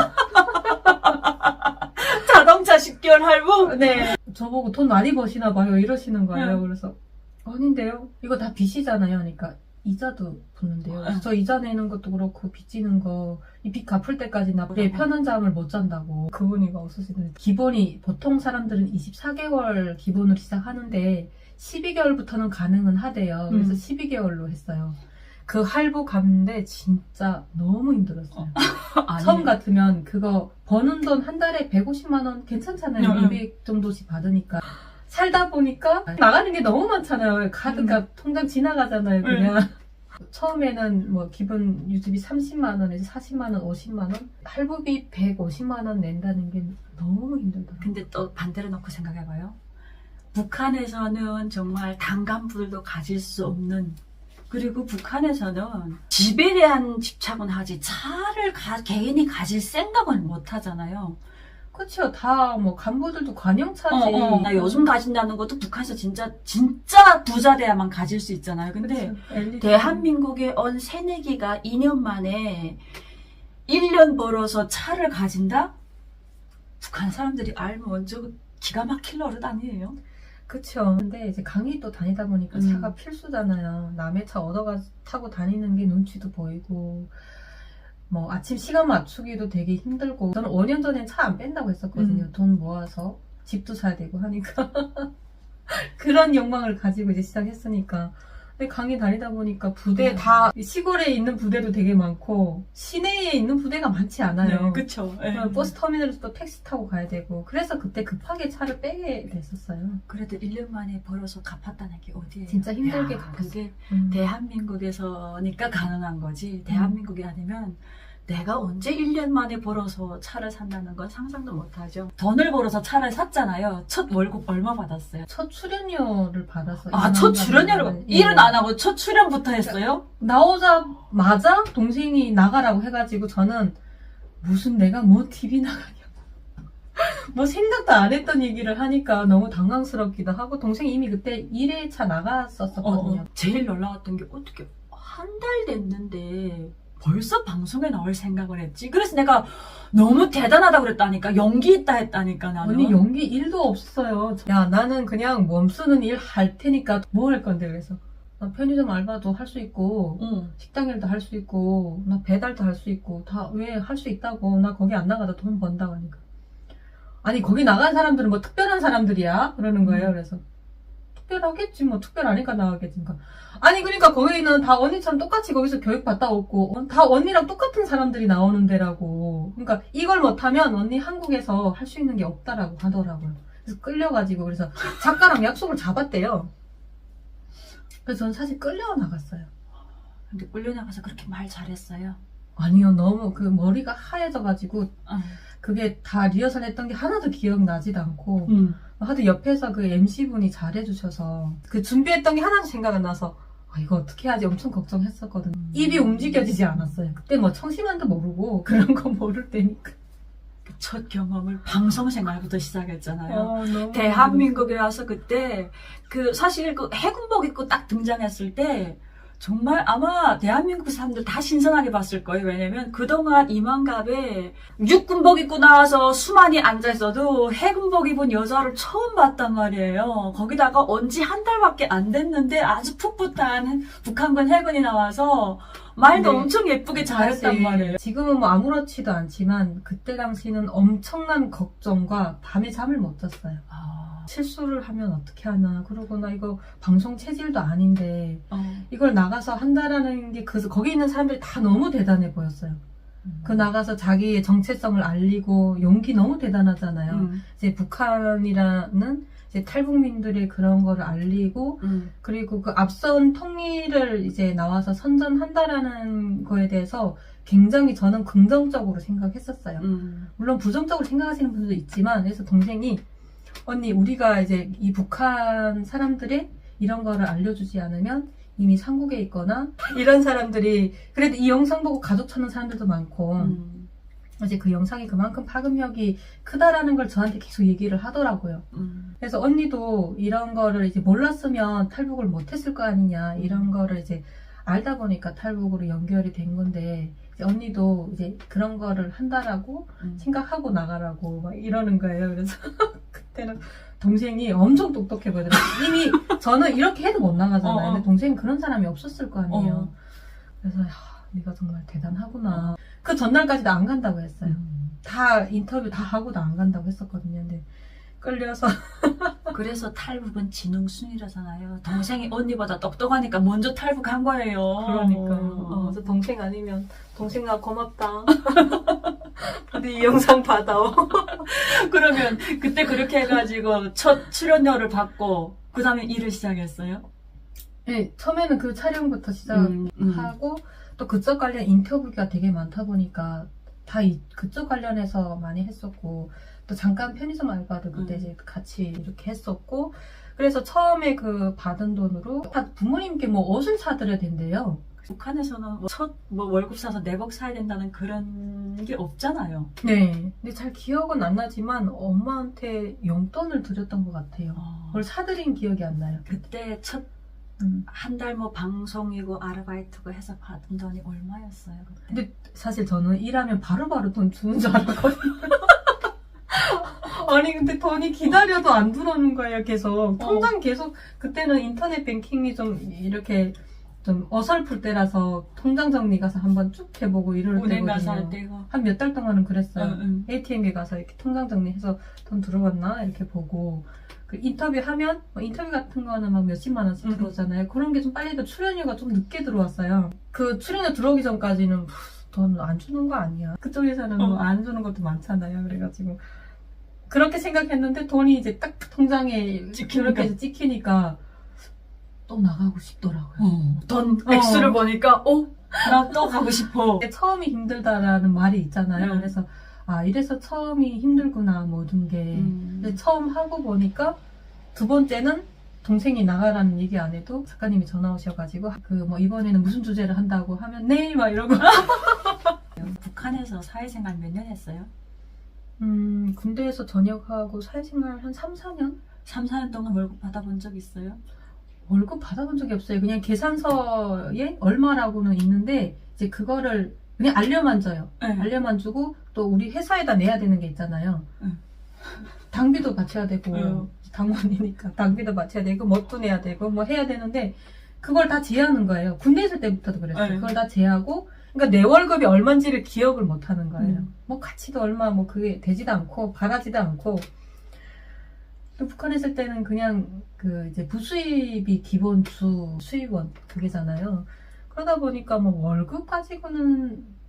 자동차 10개월 할부? 네. 저보고 돈 많이 버시나 봐요. 이러시는 거예요. 네. 그래서 아닌데요. 이거 다 빚이잖아요. 그러니까 이자도 붙는데요. 그래서 저 이자 내는 것도 그렇고 빚 지는 거 이 빚 갚을 때까지 나 편한 잠을 못 잔다고. 그분이 막 웃으시는데 기본이 보통 사람들은 24개월 기본으로 시작하는데 12개월부터는 가능은 하대요. 그래서 12개월로 했어요. 그 할부 갚는데 진짜 너무 힘들었어요. 처음 같으면 그거 버는 돈 한 달에 150만 원 괜찮잖아요. 200 정도씩 받으니까. 살다 보니까 나가는 게 너무 많잖아요. 카드가 통장 지나가잖아요, 그냥. 처음에는 뭐 기본 유지비 30만 원에서 40만 원, 50만 원, 할부비 150만 원 낸다는 게 너무 힘들더라고요. 근데 또 반대로 놓고 생각해봐요. 북한에서는 정말 단간부들도 가질 수 없는, 그리고 북한에서는 집에 대한 집착은 하지 차를 개인이 가질 생각은 못 하잖아요. 그렇죠. 다 뭐 간부들도 관용차지. 나 요즘 가진다는 것도 북한에서 진짜 부자 돼야만 가질 수 있잖아요. 근데 그렇죠. 대한민국의 언 새내기가 2년 만에 1년 벌어서 차를 가진다? 북한 사람들이 알면 저 기가 막힐 노릇 아니에요? 그쵸. 근데 이제 강의도 다니다 보니까 차가 필수잖아요. 남의 차 타고 다니는 게 눈치도 보이고, 뭐 아침 시간 맞추기도 되게 힘들고. 저는 5년 전엔 차 안 뺀다고 했었거든요. 돈 모아서 집도 사야 되고 하니까. 그런 욕망을 가지고 이제 시작했으니까. 근데 강의 다니다 보니까 부대 다 시골에 있는 부대도 되게 많고 시내에 있는 부대가 많지 않아요. 네, 그쵸. 버스 터미널에서 또 택시 타고 가야 되고. 그래서 그때 급하게 차를 빼게 됐었어요. 그래도 1년 만에 벌어서 갚았다는 게 어디예요? 진짜 힘들게 야, 갚았어요. 그게 대한민국에서니까 가능한 거지. 대한민국이 아니면 내가 언제 1년 만에 벌어서 차를 산다는 건 상상도 못하죠. 돈을 벌어서 차를 샀잖아요. 첫 월급 얼마 받았어요? 첫 출연료를 받아서. 첫 출연료를 일은 안 하고 첫 출연부터 했어요? 나오자마자 동생이 나가라고 해가지고 저는 무슨 내가 뭐 TV 나가냐고 뭐 생각도 안 했던 얘기를 하니까 너무 당황스럽기도 하고, 동생이 이미 그때 1회차 나갔었거든요. 제일 놀라웠던 게 어떻게 한 달 됐는데 벌써 방송에 나올 생각을 했지? 그래서 내가 너무 대단하다고 그랬다니까. 연기 있다 했다니까, 나는. 언니 연기 1도 없어요. 야, 나는 그냥 몸쓰는 일 할 테니까 뭐 할 건데. 그래서 나 편의점 알바도 할 수 있고 식당 일도 할 수 있고 나 배달도 할 수 있고 다 왜 할 수 있다고. 나 거기 안 나가도 돈 번다고 하니까. 아니 거기 나간 사람들은 뭐 특별한 사람들이야? 그러는 거예요. 그래서 특별하겠지 뭐 특별하니까 나가겠지. 아니 그러니까 거기는 다 언니처럼 똑같이 거기서 교육 받다 오고 다 언니랑 똑같은 사람들이 나오는 데라고. 그러니까 이걸 못하면 언니 한국에서 할 수 있는 게 없다라고 하더라고요. 그래서 끌려가지고 그래서 작가랑 약속을 잡았대요. 그래서 저는 사실 끌려 나갔어요. 근데 끌려나가서 그렇게 말 잘했어요? 아니요, 너무 그 머리가 하얘져가지고 그게 다 리허설 했던 게 하나도 기억나지도 않고 하도 옆에서 그 MC분이 잘해주셔서 그 준비했던 게 하나도 생각 안 나서 이거 어떻게 하지 엄청 걱정했었거든요. 입이 움직여지지 않았어요. 그때 뭐 청심환도 모르고 그런 거 모를 때니까. 첫 경험을 방송 생활부터 시작했잖아요. 너무 대한민국에 와서 그때 사실 그 해군복 입고 딱 등장했을 때 정말 아마 대한민국 사람들 다 신선하게 봤을 거예요. 왜냐면 그동안 이만갑에 육군복 입고 나와서 수만이 앉아있어도 해군복 입은 여자를 처음 봤단 말이에요. 거기다가 온지 한 달밖에 안 됐는데 아주 풋풋한 북한군 해군이 나와서 말도 엄청 예쁘게 잘했단 말이에요. 지금은 뭐 아무렇지도 않지만 그때 당시는 엄청난 걱정과 밤에 잠을 못 잤어요. 실수를 하면 어떻게 하나. 그러고 나 이거 방송 체질도 아닌데 이걸 나가서 한다라는 게 거기 있는 사람들이 다 너무 대단해 보였어요. 그 나가서 자기의 정체성을 알리고 용기 너무 대단하잖아요. 이제 북한이라는 이제 탈북민들의 그런 거를 알리고 그리고 그 앞선 통일을 이제 나와서 선전한다라는 거에 대해서 굉장히 저는 긍정적으로 생각했었어요. 물론 부정적으로 생각하시는 분들도 있지만, 그래서 동생이 언니 우리가 이제 이 북한 사람들의 이런 거를 알려주지 않으면 이미 상국에 있거나 이런 사람들이 그래도 이 영상 보고 가족 찾는 사람들도 많고 이제 그 영상이 그만큼 파급력이 크다라는 걸 저한테 계속 얘기를 하더라고요. 그래서 언니도 이런 거를 이제 몰랐으면 탈북을 못했을 거 아니냐 이런 거를 이제 알다 보니까 탈북으로 연결이 된 건데 이제 언니도 이제 그런 거를 한다라고 생각하고 나가라고 막 이러는 거예요. 그래서 그때는 동생이 엄청 똑똑해 보이더라고요. 이미 저는 이렇게 해도 못 나가잖아요. 근데 동생은 그런 사람이 없었을 거 아니에요. 그래서 네가 정말 대단하구나. 그 전날까지도 안 간다고 했어요. 다 인터뷰 다 하고도 안 간다고 했었거든요. 근데 끌려서 그래서 탈북은 지능순이라잖아요. 동생이 언니보다 똑똑하니까 먼저 탈북한 거예요. 그러니까 그래서 동생 아니면 동생아 고맙다. 근데 이 영상 받아오. 그러면 그때 그렇게 해가지고 첫 출연료를 받고 그 다음에 일을 시작했어요? 네, 처음에는 그 촬영부터 시작하고 또 그쪽 관련 인터뷰가 되게 많다 보니까 다 그쪽 관련해서 많이 했었고 또 잠깐 편의점 알바도 그때 이제 같이 이렇게 했었고 그래서 처음에 그 받은 돈으로 다 부모님께 뭐 옷을 사드려야 된대요. 북한에서는 첫 월급 사서 내복 사야 된다는 그런 게 없잖아요. 네. 근데 잘 기억은 안 나지만 엄마한테 용돈을 드렸던 것 같아요. 그걸 사드린 기억이 안 나요. 그때 첫 한 달 뭐 방송이고 아르바이트고 해서 받은 돈이 얼마였어요? 그때? 근데 사실 저는 일하면 바로바로 돈 주는 줄 알았거든요. 아니 근데 돈이 기다려도 안 들어오는 거예요. 계속 통장 계속 그때는 인터넷 뱅킹이 좀 이렇게 좀 어설플 때라서 통장 정리 가서 한번 쭉 해보고 이럴 은행 가서 때거든요. 할 때고. 한 몇 달 동안은 그랬어요. ATM에 ATM에 가서 이렇게 통장 정리해서 돈 들어왔나 이렇게 보고 그 인터뷰하면 인터뷰 같은 거는 막 몇십만 원씩 들어오잖아요. 그런 게 좀 빨리 도 출연료가 좀 늦게 들어왔어요. 그 출연료 들어오기 전까지는 돈 안 주는 거 아니야. 그쪽에서는 뭐 안 주는 것도 많잖아요. 그래가지고 그렇게 생각했는데 돈이 이제 딱 통장에 그렇게 해서 찍히니까 또 나가고 싶더라고요. 돈 액수를 보니까 나 또 가고 싶어. 처음이 힘들다라는 말이 있잖아요. 그래서 이래서 처음이 힘들구나 모든 게. 근데 처음 하고 보니까 두 번째는 동생이 나가라는 얘기 안 해도 작가님이 전화 오셔가지고 그 뭐 이번에는 무슨 주제를 한다고 하면 네 막 이러고. 북한에서 사회생활 몇 년 했어요? 군대에서 전역하고 사회생활 한 3, 4년? 3, 4년 동안 월급 받아본 적 있어요? 월급 받아본 적이 없어요. 그냥 계산서에 얼마라고는 있는데 이제 그거를 그냥 알려만 줘요. 네. 알려만 주고 또 우리 회사에다 내야 되는 게 있잖아요. 당비도 바쳐야 되고 당원이니까 당비도 바쳐야 되고 뭣도 내야 되고 뭐 해야 되는데 그걸 다 제하는 거예요. 군대 있을 때부터도 그랬어요. 그걸 다 제하고 그러니까 내 월급이 얼마인지를 기억을 못 하는 거예요. 뭐 가치도 얼마 뭐 그게 되지도 않고 바라지도 않고 또 북한에 있을 때는 그냥 그 이제 부수입이 기본 주 수입원 그게잖아요. 그러다 보니까 뭐 월급 가지고는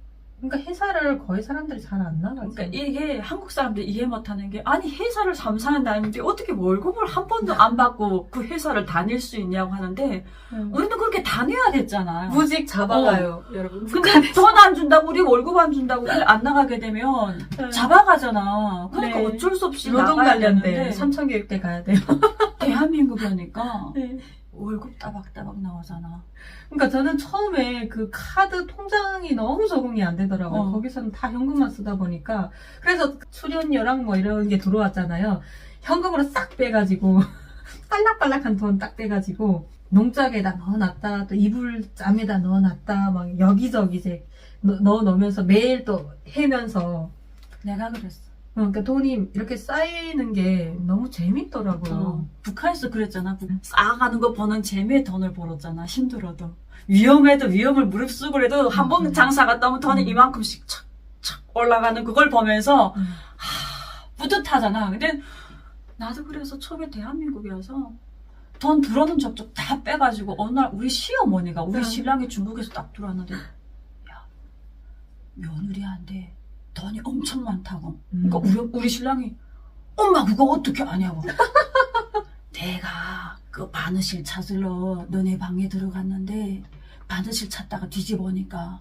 그러니까 회사를 거의 사람들이 잘 안 나가죠. 그러니까 이게 한국 사람들이 이해 못하는 게 아니 회사를 3, 4년 다니는데 어떻게 월급을 한 번도 안 받고 그 회사를 다닐 수 있냐고 하는데 우리는 그렇게 다녀야 됐잖아요. 무직 잡아가요, 여러분. 근데 돈 안 준다고 우리 월급 안 준다고 일 안 나가게 되면 잡아가잖아. 그러니까 네. 어쩔 수 없이 노동 나가야 관련돼 되는데 삼천교육대 가야 돼요. 대한민국이니까 월급 따박따박 나오잖아. 그러니까 저는 처음에 그 카드 통장이 너무 적응이 안 되더라고요. 거기서는 다 현금만 쓰다 보니까. 그래서 출연료랑 뭐 이런 게 들어왔잖아요. 현금으로 싹 빼가지고 빨락빨락한 돈 딱 빼가지고 농짝에다 넣어놨다 또 이불짬에다 넣어놨다 막 여기저기 이제 넣어놓으면서 매일 또 해면서 내가 그랬어. 그러니까 돈이 이렇게 쌓이는 게 너무 재밌더라고요. 북한에서 그랬잖아. 쌓아가는 거 보는 재미에 돈을 벌었잖아. 힘들어도. 위험해도 위험을 무릅쓰고 해도 한 번 장사 갔다 오면 돈이 이만큼씩 착착 올라가는 그걸 보면서 뿌듯하잖아. 근데 나도 그래서 처음에 대한민국이어서 돈 들어오는 적적 다 빼가지고 어느 날 우리 시어머니가 우리 신랑이 중국에서 딱 들어왔는데 야 며느리한테 돈이 엄청 많다고. 그러니까 우리 신랑이 엄마 그거 어떻게 아냐고. 내가 그 바느실 찾으러 너네 방에 들어갔는데 바느실 찾다가 뒤집어니까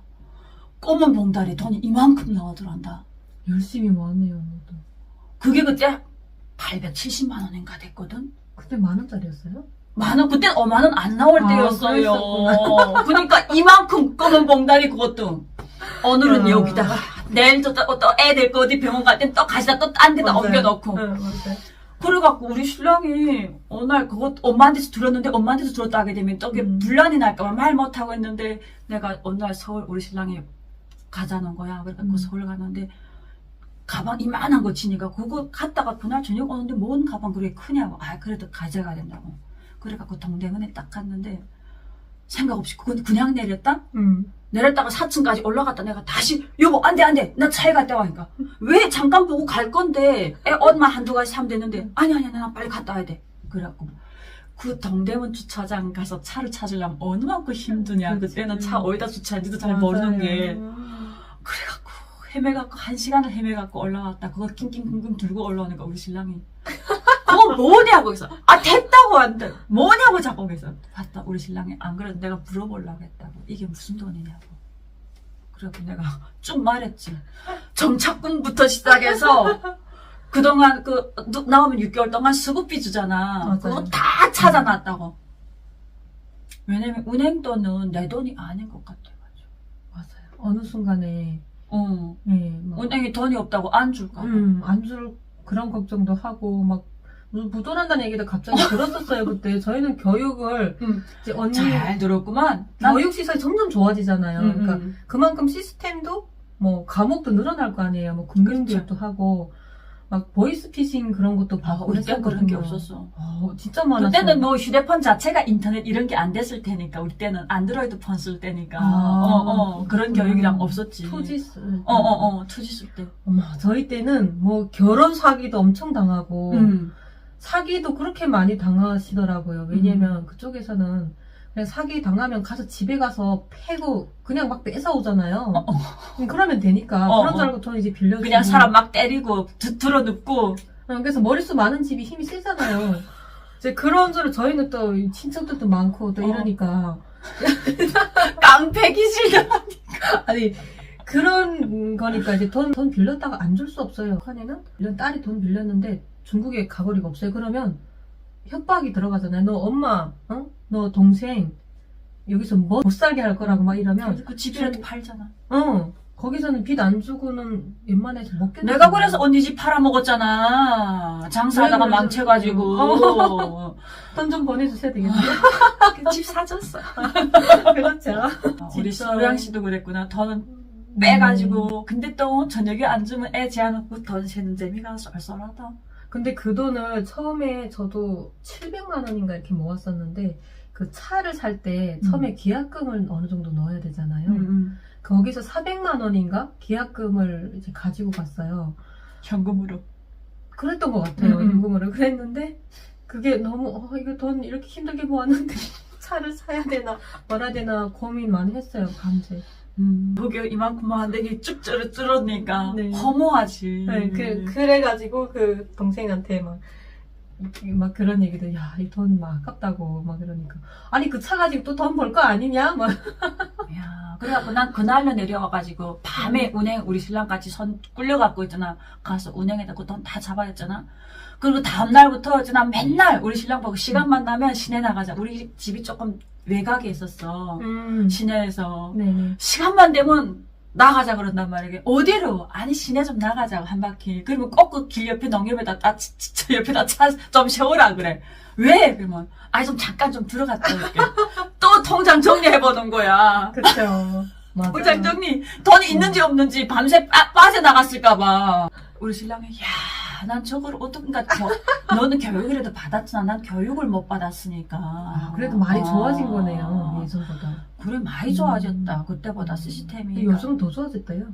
검은 봉다리 돈이 이만큼 나오더란다. 열심히 모았네요, 너도. 그게 그때 870만 원인가 됐거든. 그때 10,000원짜리였어요? 만원 그때 5만원 안 나올 때였어요. 그러니까 이만큼 검은 봉다리 그것도 오늘은 여기다가 내일 또 애들 거 어디 병원 갈 땐 또 가시다 또 딴 데다 옮겨놓고 그래갖고 우리 신랑이 어느 날 그거 엄마한테서 들었는데 엄마한테서 들었다 하게 되면 또 그게 분란이 날까봐 말 못하고 했는데 내가 어느 날 서울 우리 신랑이 가자는 거야. 그래갖고 서울 가는데 가방 이만한 거 지니까 그거 갔다가 그날 저녁 오는데 뭔 가방 그렇게 크냐고. 아 그래도 가져가야 된다고. 그래갖고 동대문에 딱 갔는데 생각 없이 그건 그냥 내렸다? 내렸다가 4층까지 올라갔다 내가 다시 여보 안돼 나 차에 갔다 와. 그러니까 왜 잠깐 보고 갈 건데 애 옷만 한두 가지 사면 되는데 아니 나 빨리 갔다 와야 돼. 그래갖고 그 동대문 주차장 가서 차를 찾으려면 어느 만큼 힘드냐. 그치. 그때는 차 어디다 주차했는지도 잘 모르는 게. 그래갖고 헤매갖고 1시간을 헤매갖고 올라왔다. 그거 낑낑낑낑 들고 올라오니까 우리 신랑이 그거 뭐냐고 해서 됐다고 한대. 뭐냐고 자꾸 그래서 봤다. 우리 신랑이 안 그래도 내가 물어보려고 했다고. 이게 무슨 돈이냐고. 그래갖고 내가 쭉 말했지. 정착금부터 시작해서 그동안 나오면 6개월 동안 수급비 주잖아. 맞아요. 그거 다 찾아놨다고. 왜냐면 은행돈은 내 돈이 아닌 것 같아가지고. 맞아요. 어느 순간에 네, 막, 은행이 돈이 없다고 안 줄까 봐. 안 줄 그런 걱정도 하고 막 무돈한다는 얘기도 갑자기 들었었어요. 그때 저희는 교육을 이제 언니 잘 들었구만. 교육 시설이 점점 좋아지잖아요. 그러니까 그만큼 시스템도 뭐 과목도 늘어날 거 아니에요. 뭐 금융교육도 하고 막 보이스피싱 그런 것도 봐고 우리 때 그런 게 없었어. 진짜 많았어. 그때는 뭐 휴대폰 자체가 인터넷 이런 게 안 됐을 테니까 우리 때는 안드로이드 폰 쓸 때니까 그런 교육이랑 없었지. 투지 쓸 투지 쓸 때. 어머 저희 때는 뭐 결혼 사기도 엄청 당하고 사기도 그렇게 많이 당하시더라고요. 왜냐면 그쪽에서는 그냥 사기 당하면 가서 집에 가서 패고 그냥 막 뺏어 오잖아요. 그러면 되니까 그런 줄 알고 돈 이제 빌려주고 그냥 사람 막 때리고 들어눕고. 그래서 머릿수 많은 집이 힘이 세잖아요. 이제 그런 줄 저희는 또 친척들도 많고 또 이러니까 깡패기 싫다. 아니 그런 거니까 이제 돈 빌렸다가 안 줄 수 없어요. 한에는 이런 딸이 돈 빌렸는데 중국에 가버리가 없어요. 그러면 협박이 들어가잖아요. 너 엄마, 너 동생 여기서 뭐 못 살게 할 거라고 막 이러면 그 집이라도 팔잖아. 거기서는 빚 안 주고는 웬만해서 못 견뎌. 내가 그래서 언니 집 팔아먹었잖아. 장사하다가 왜 망쳐가지고. 돈 좀 보내주셔야 되겠네요. 집 사줬어. 그렇죠. 우리 진짜. 소양 씨도 그랬구나. 돈 빼가지고. 근데 또 저녁에 안 주면 애 재워놓고 돈 세는 재미가 쏠쏠하다. 근데 그 돈을 처음에 저도 700만 원인가 이렇게 모았었는데 그 차를 살 때 처음에 계약금을 어느 정도 넣어야 되잖아요. 거기서 400만 원인가 계약금을 이제 가지고 갔어요. 현금으로. 그랬던 것 같아요. 현금으로. 그랬는데 그게 너무 이거 돈 이렇게 힘들게 모았는데 차를 사야 되나 말아야 되나 고민 많이 했어요. 밤새. 그게 이만큼만 한 되게 쭉 줄었으니까 네. 허무하지. 네, 그래가지고 그 동생한테 막 그런 얘기도 이 돈 막 아깝다고 막 그러니까 아니 그 차 가지고 또 돈 벌 거 아니냐 막. 야, 그래갖고 난 그날로 내려와가지고 밤에 은행 우리 신랑 같이 손 꿀려갖고 있잖아. 가서 은행에다 그 돈 다 잡아냈잖아. 그리고 다음날부터 난 맨날 우리 신랑 보고 시간만 나면 시내 나가자. 우리 집이 조금 외곽에 있었어. 시내에서. 네네. 시간만 되면 나가자 그런단 말이야. 어디로? 아니 시내 좀 나가자고 한 바퀴. 그러면 꼭 그 길 옆에 농협에다 저 옆에다 차 좀 세우라 그래. 왜? 그러면 아니 좀 잠깐 좀 들어갔다 올게. 또 통장 정리해보는 거야. 그렇죠. 맞아. 통장 정리. 돈이 있는지 없는지 밤새 빠져나갔을까봐. 우리 신랑이 난 저걸 어떡한가. 너는 교육이라도 받았잖아. 난 교육을 못 받았으니까. 그래도 많이 좋아진 거네요. 예전보다. 그래 많이 좋아졌다. 그때보다 시스템이. 요즘 더 좋아졌대요.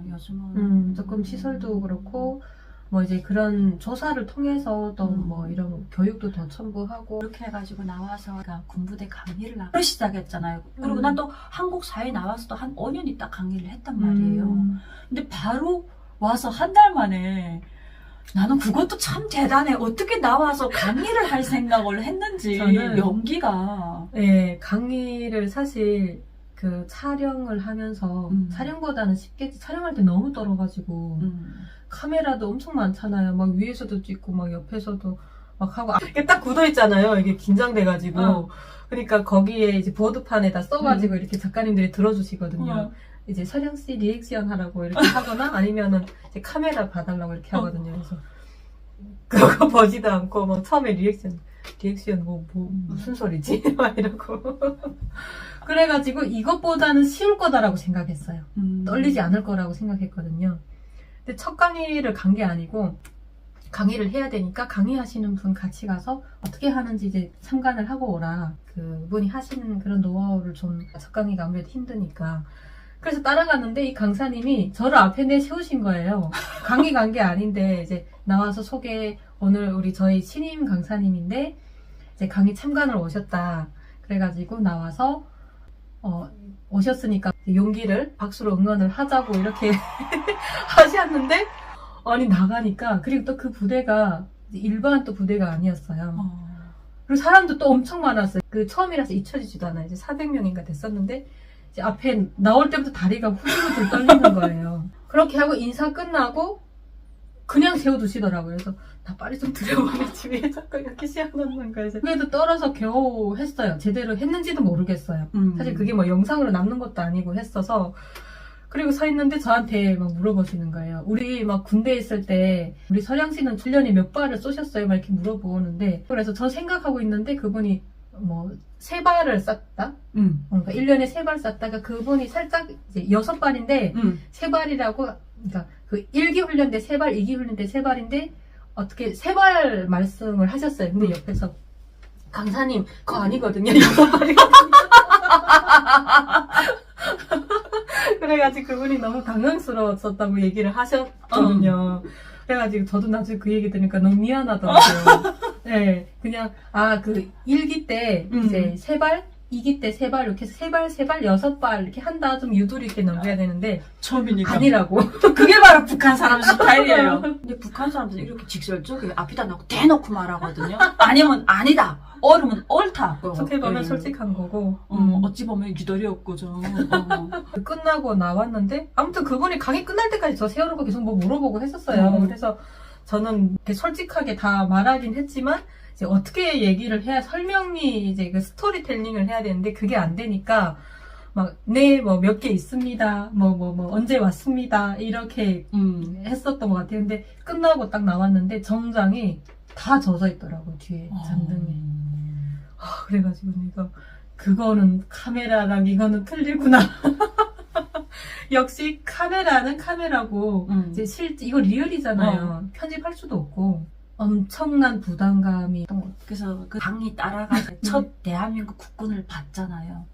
요즘은 조금 시설도 그렇고 뭐 이제 그런 조사를 통해서 또 뭐 이런 교육도 더 첨부하고 그렇게 해가지고 나와서 군부대 강의를 하기 시작했잖아요. 그리고 난 또 한국 사회 나와서도 한 5년 있다 강의를 했단 말이에요. 근데 바로 와서 한 달 만에 나는 그것도 참 대단해. 어떻게 나와서 강의를 할 생각을 했는지. 저는 용기가. 네, 강의를 사실 그 촬영을 하면서 촬영보다는 쉽겠지. 촬영할 때 너무 떨어가지고 카메라도 엄청 많잖아요. 막 위에서도 찍고 막 옆에서도 막 하고 이게 딱 굳어 있잖아요. 이게 긴장돼가지고. 그러니까 거기에 이제 보드판에다 써가지고 이렇게 작가님들이 들어주시거든요. 이제 서령씨 리액션 하라고 이렇게 하거나 아니면은 이제 카메라 봐달라고 이렇게 하거든요. 그래서 그거 보지도 않고 막 처음에 리액션 무슨 소리지? 막 이러고 그래가지고 이것보다는 쉬울 거다라고 생각했어요. 떨리지 않을 거라고 생각했거든요. 근데 첫 강의를 간 게 아니고 강의를 해야 되니까 강의하시는 분 같이 가서 어떻게 하는지 이제 참관을 하고 오라. 그분이 하시는 그런 노하우를 좀 첫 강의가 아무래도 힘드니까. 그래서 따라갔는데 이 강사님이 저를 앞에 내세우신 거예요. 강의 간 게 아닌데 이제 나와서 오늘 우리 저희 신임 강사님인데 이제 강의 참관을 오셨다. 그래가지고 나와서 오셨으니까 용기를 박수로 응원을 하자고 이렇게 하셨는데 아니 나가니까 그리고 또 그 부대가 일반 또 부대가 아니었어요. 그리고 사람도 또 엄청 많았어요. 그 처음이라서 잊혀지지도 않아요. 이제 400명인가 됐었는데 이제 앞에 나올 때부터 다리가 후들후들 떨리는 거예요. 그렇게 하고 인사 끝나고 그냥 세워두시더라고요. 그래서 나 빨리 좀 들여보내지 왜 자꾸 이렇게 시험하는 거예요. 그래도 떨어서 겨우 했어요. 제대로 했는지도 모르겠어요. 사실 그게 뭐 영상으로 남는 것도 아니고 했어서 그리고 서 있는데 저한테 막 물어보시는 거예요. 우리 막 군대에 있을 때 우리 서량 씨는 1년에 몇 발을 쏘셨어요? 막 이렇게 물어보는데 그래서 저 생각하고 있는데 그분이 뭐 3발을 쐈다? 그러니까 1년에 3발 쐈다가 그분이 살짝 이제 6발인데 3발이라고 그러니까 그 1기 훈련 때 3발, 2기 훈련 때 3발인데 어떻게 3발 말씀을 하셨어요. 근데 옆에서 강사님 그거 아니거든요. 6발이거든요. 그래가지고 그분이 너무 당황스러웠었다고 얘기를 하셨거든요. 그래가지고 저도 나중에 그 얘기 들으니까 너무 미안하더라고요. 네, 그냥 그 1기 때 이제 3발, 2기 때 3발 이렇게 해서 3발, 6발 이렇게 한다 좀 유도리 있게 넘겨야 되는데 처음이니까 아니라고. 그게 바로 북한 사람 스타일이에요. 근데 북한 사람들은 이렇게 직설적이에요. 앞에다 놓고 대놓고 말하거든요. 아니면 아니다. 옳으면 옳다. 어떻게 보면 솔직한 거고. 어찌 보면 유도리였고 좀. 끝나고 나왔는데 아무튼 그분이 강의 끝날 때까지 저 세워놓고 계속 뭐 물어보고 했었어요. 그래서 저는 이렇게 솔직하게 다 말하긴 했지만 이제 어떻게 얘기를 해야 설명이 이제 그 스토리텔링을 해야 되는데 그게 안 되니까 막 뭐 몇 개 있습니다. 뭐 언제 왔습니다. 이렇게 했었던 것 같아요. 근데 끝나고 딱 나왔는데 정장이 다 젖어 있더라고요. 뒤에 잔등에. 그래가지고 내가 그거는 카메라랑 이거는 틀리구나. 역시 카메라는 카메라고 이제 이거 리얼이잖아요. 편집할 수도 없고 엄청난 부담감이 있던 것 같아요. 그래서 그 강의 따라가서 첫 대한민국 국군을 봤잖아요.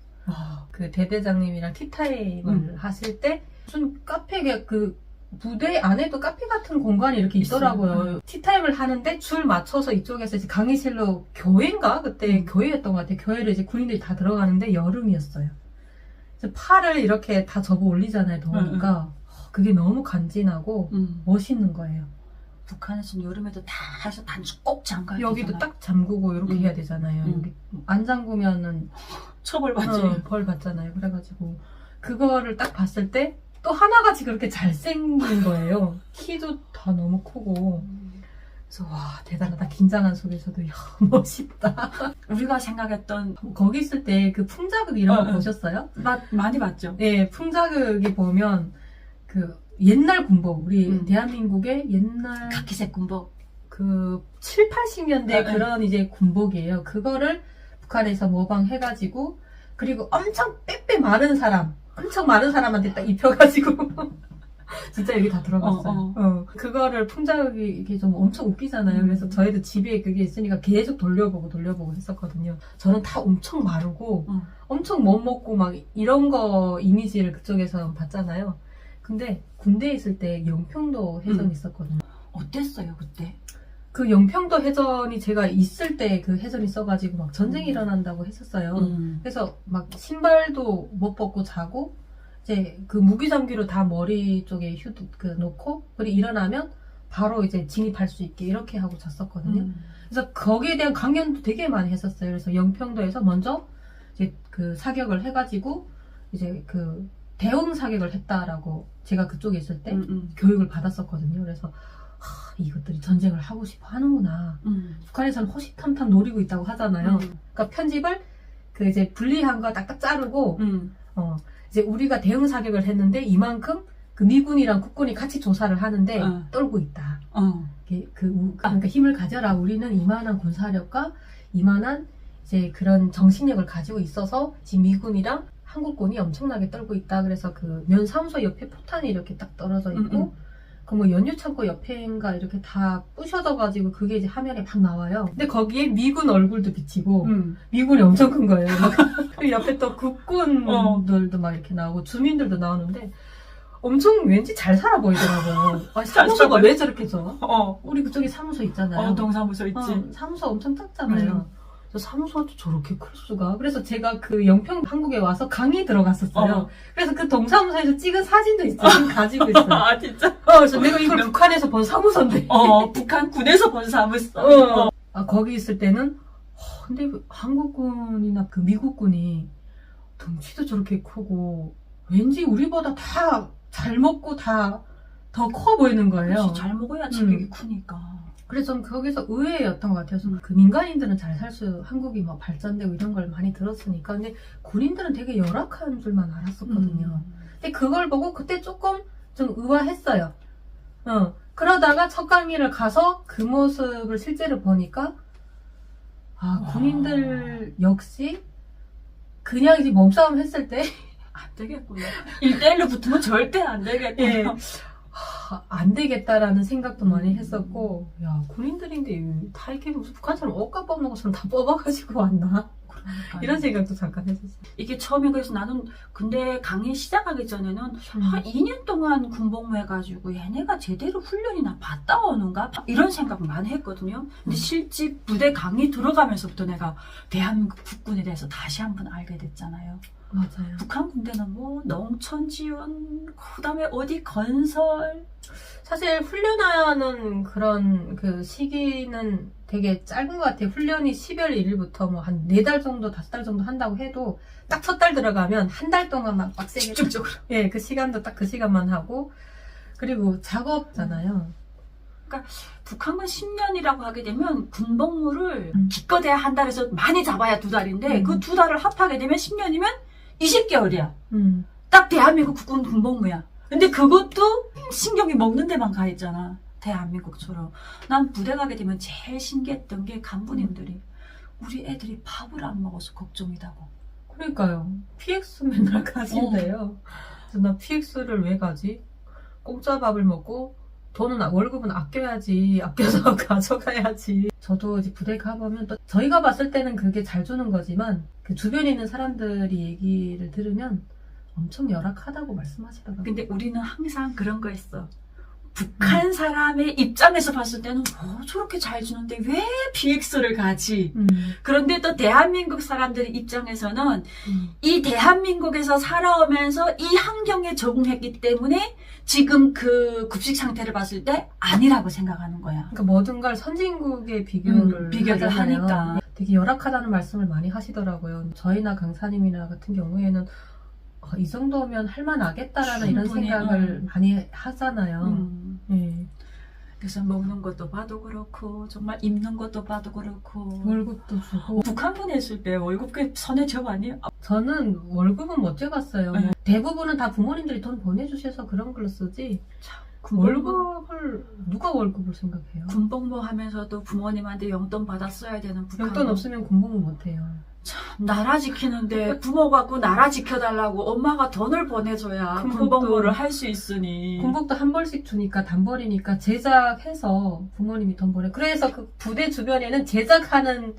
그 대대장님이랑 티타임을 하실 때 무슨 카페가 그 부대 안에도 카페 같은 공간이 이렇게 있더라고요. 티타임을 하는데 줄 맞춰서 이쪽에서 이제 강의실로 교회인가? 그때 교회였던 것 같아요. 교회를 이제 군인들이 다 들어가는데 여름이었어요. 그래서 팔을 이렇게 다 접어 올리잖아요. 더우니까. 그게 너무 간지나고 멋있는 거예요. 북한에서는 여름에도 다 해서 단추 꼭 잠가야 되잖아요. 여기도 딱 잠그고 이렇게 해야 되잖아요. 여기 안 잠그면은 처벌받지. 벌 받잖아요. 그래가지고 그거를 딱 봤을 때 또 하나같이 그렇게 잘생긴 거예요. 키도 다 너무 크고. 그래서 와 대단하다. 긴장한 속에서도 야 멋있다. 우리가 생각했던 거기 있을 때 그 풍자극 이런 거 보셨어요? 많이 봤죠. 네, 풍자극에 보면 그 옛날 군복 우리 대한민국의 옛날 카키색 군복 그 7, 80년대 그런 이제 군복이에요. 그거를 북한에서 모방해가지고 그리고 엄청 빼빼 많은 사람한테 딱 입혀가지고 진짜 여기 다 들어갔어요. 그거를 풍자극이 이게 좀 엄청 웃기잖아요. 그래서 저희도 집에 그게 있으니까 계속 돌려보고 했었거든요. 저는 다 엄청 마르고 엄청 못 먹고 막 이런 거 이미지를 그쪽에서 봤잖아요. 근데 군대에 있을 때 영평도 해전이 있었거든요. 어땠어요 그때? 그 영평도 해전이 제가 있을 때 그 해전이 있어가지고 막 전쟁이 일어난다고 했었어요. 그래서 막 신발도 못 벗고 자고 이제 그 무기장비로 다 머리 쪽에 놓고 그리고 일어나면 바로 이제 진입할 수 있게 이렇게 하고 잤었거든요. 그래서 거기에 대한 강연도 되게 많이 했었어요. 그래서 영평도에서 먼저 이제 그 사격을 해가지고 이제 그 대응 사격을 했다라고 제가 그쪽에 있을 때 교육을 받았었거든요. 그래서 이것들이 전쟁을 하고 싶어 하는구나. 북한에서는 호시탐탐 노리고 있다고 하잖아요. 그러니까 편집을 그 이제 분리한 거 딱딱 자르고 이제 우리가 대응 사격을 했는데 이만큼 그 미군이랑 국군이 같이 조사를 하는데 떨고 있다. 이렇게 그러니까 힘을 가져라. 우리는 이만한 군사력과 이만한 이제 그런 정신력을 가지고 있어서 지금 미군이랑 한국군이 엄청나게 떨고 있다. 그래서 그 면 사무소 옆에 포탄이 이렇게 딱 떨어져 있고 그 뭐 연료창고 옆에인가 이렇게 다 부셔져가지고 그게 이제 화면에 막 나와요. 근데 거기에 미군 얼굴도 비치고 미군이 엄청 큰 거예요. 그 옆에 또 국군들도 막 이렇게 나오고 주민들도 나오는데 엄청 왠지 잘 살아 보이더라고요. 아, 사무소가 왜 저렇게 져? 우리 그쪽에 사무소 있잖아요. 동사무소 있지. 사무소 엄청 작잖아요. 저 사무소도 저렇게 클 수가. 그래서 제가 그 영평 한국에 와서 강의 들어갔었어요. 그래서 그 동사무소에서 찍은 사진도 있어요. 지금 가지고 있어요. 아, 진짜? 그래서 내가 이걸 북한에서 본 사무소인데. 북한 군에서 본 사무소. 아, 거기 있을 때는, 근데 한국군이나 그 미국군이 덩치도 저렇게 크고, 왠지 우리보다 다 잘 먹고 다 더 커 보이는 거예요. 그렇지, 잘 먹어야 체격이 크니까. 그래서 전 거기서 의외였던 것 같아요. 그 민간인들은 잘 살 한국이 막 발전되고 이런 걸 많이 들었으니까. 근데 군인들은 되게 열악한 줄만 알았었거든요. 근데 그걸 보고 그때 조금 좀 의아했어요. 그러다가 첫 강의를 가서 그 모습을 실제로 보니까, 군인들 역시 그냥 이제 몸싸움 했을 때, 안 되겠구나. 1대1로 붙으면 절대 안 되겠구나. 예. 안 되겠다라는 생각도 많이 했었고, 야, 군인들인데 다 이렇게 무슨 북한처럼 옷값 뽑는 것처럼 다 뽑아가지고 왔나? 이런 생각도 잠깐 했었어요. 이게 처음에 그래서 나는 근데 강의 시작하기 전에는 한 2년 동안 군복무 해가지고 얘네가 제대로 훈련이나 받다 오는가? 이런 생각 많이 했거든요. 근데 실제 부대 강의 들어가면서부터 내가 대한민국 국군에 대해서 다시 한번 알게 됐잖아요. 맞아요. 북한 군대는 뭐 농촌 지원, 그다음에 어디 건설. 사실 훈련하는 그런 그 시기는 되게 짧은 것 같아요. 훈련이 12월 1일부터 뭐 한 4달 정도, 5달 정도 한다고 해도 딱 첫 달 들어가면 한 달 동안 막 빡세게. 집중적으로. 예, 그 시간도 딱 그 시간만 하고. 그리고 작업잖아요. 그러니까 북한군 10년이라고 하게 되면 군복무를 기껏해야 한 달에서 많이 잡아야 2달인데 그 2달을 합하게 되면 10년이면 20개월이야. 딱 대한민국 국군 군복무야. 근데 그것도 신경이 먹는 데만 가 있잖아. 대한민국처럼. 난 부대 가게 되면 제일 신기했던 게 간부님들이 우리 애들이 밥을 안 먹어서 걱정이다고. 그러니까요. PX 맨날 가신대요. 그래서 나 PX를 왜 가지? 공짜 밥을 먹고 돈은 월급은 아껴야지. 아껴서 가져가야지. 저도 이제 부대 가보면 또 저희가 봤을 때는 그게 잘 주는 거지만 그 주변에 있는 사람들이 얘기를 들으면 엄청 열악하다고 말씀하시더라고요. 근데 우리는 항상 그런 거 있어. 북한 사람의 입장에서 봤을 때는 저렇게 잘 주는데 왜 PX를 가지? 그런데 또 대한민국 사람들의 입장에서는 이 대한민국에서 살아오면서 이 환경에 적응했기 때문에 지금 그 급식 상태를 봤을 때 아니라고 생각하는 거야. 그러니까 모든 걸 선진국에 비교를 하니까. 되게 열악하다는 말씀을 많이 하시더라고요. 저희나 강사님이나 같은 경우에는 이 정도면 할만하겠다라는 이런 생각을 많이 하잖아요. 네. 그래서 먹는 것도 봐도 그렇고 정말 입는 것도 봐도 그렇고 월급도 주고. 북한군에 있을 때 월급 꽤 선의 적 아니에요? 저는 월급은 못 줘봤어요. 뭐 대부분은 다 부모님들이 돈 보내주셔서 그런 걸로 쓰지. 월급을 누가 월급을 생각해요? 군복무 하면서도 부모님한테 용돈 받았어야 되는 북한. 용돈 없으면 군복무 못해요. 참 나라 지키는데 부모 갖고 나라 지켜달라고 엄마가 돈을 보내줘야 군복도- 군복무를 할 수 있으니. 군복도 한 벌씩 주니까 단벌이니까 제작해서 부모님이 돈 보내. 그래서 그 부대 주변에는 제작하는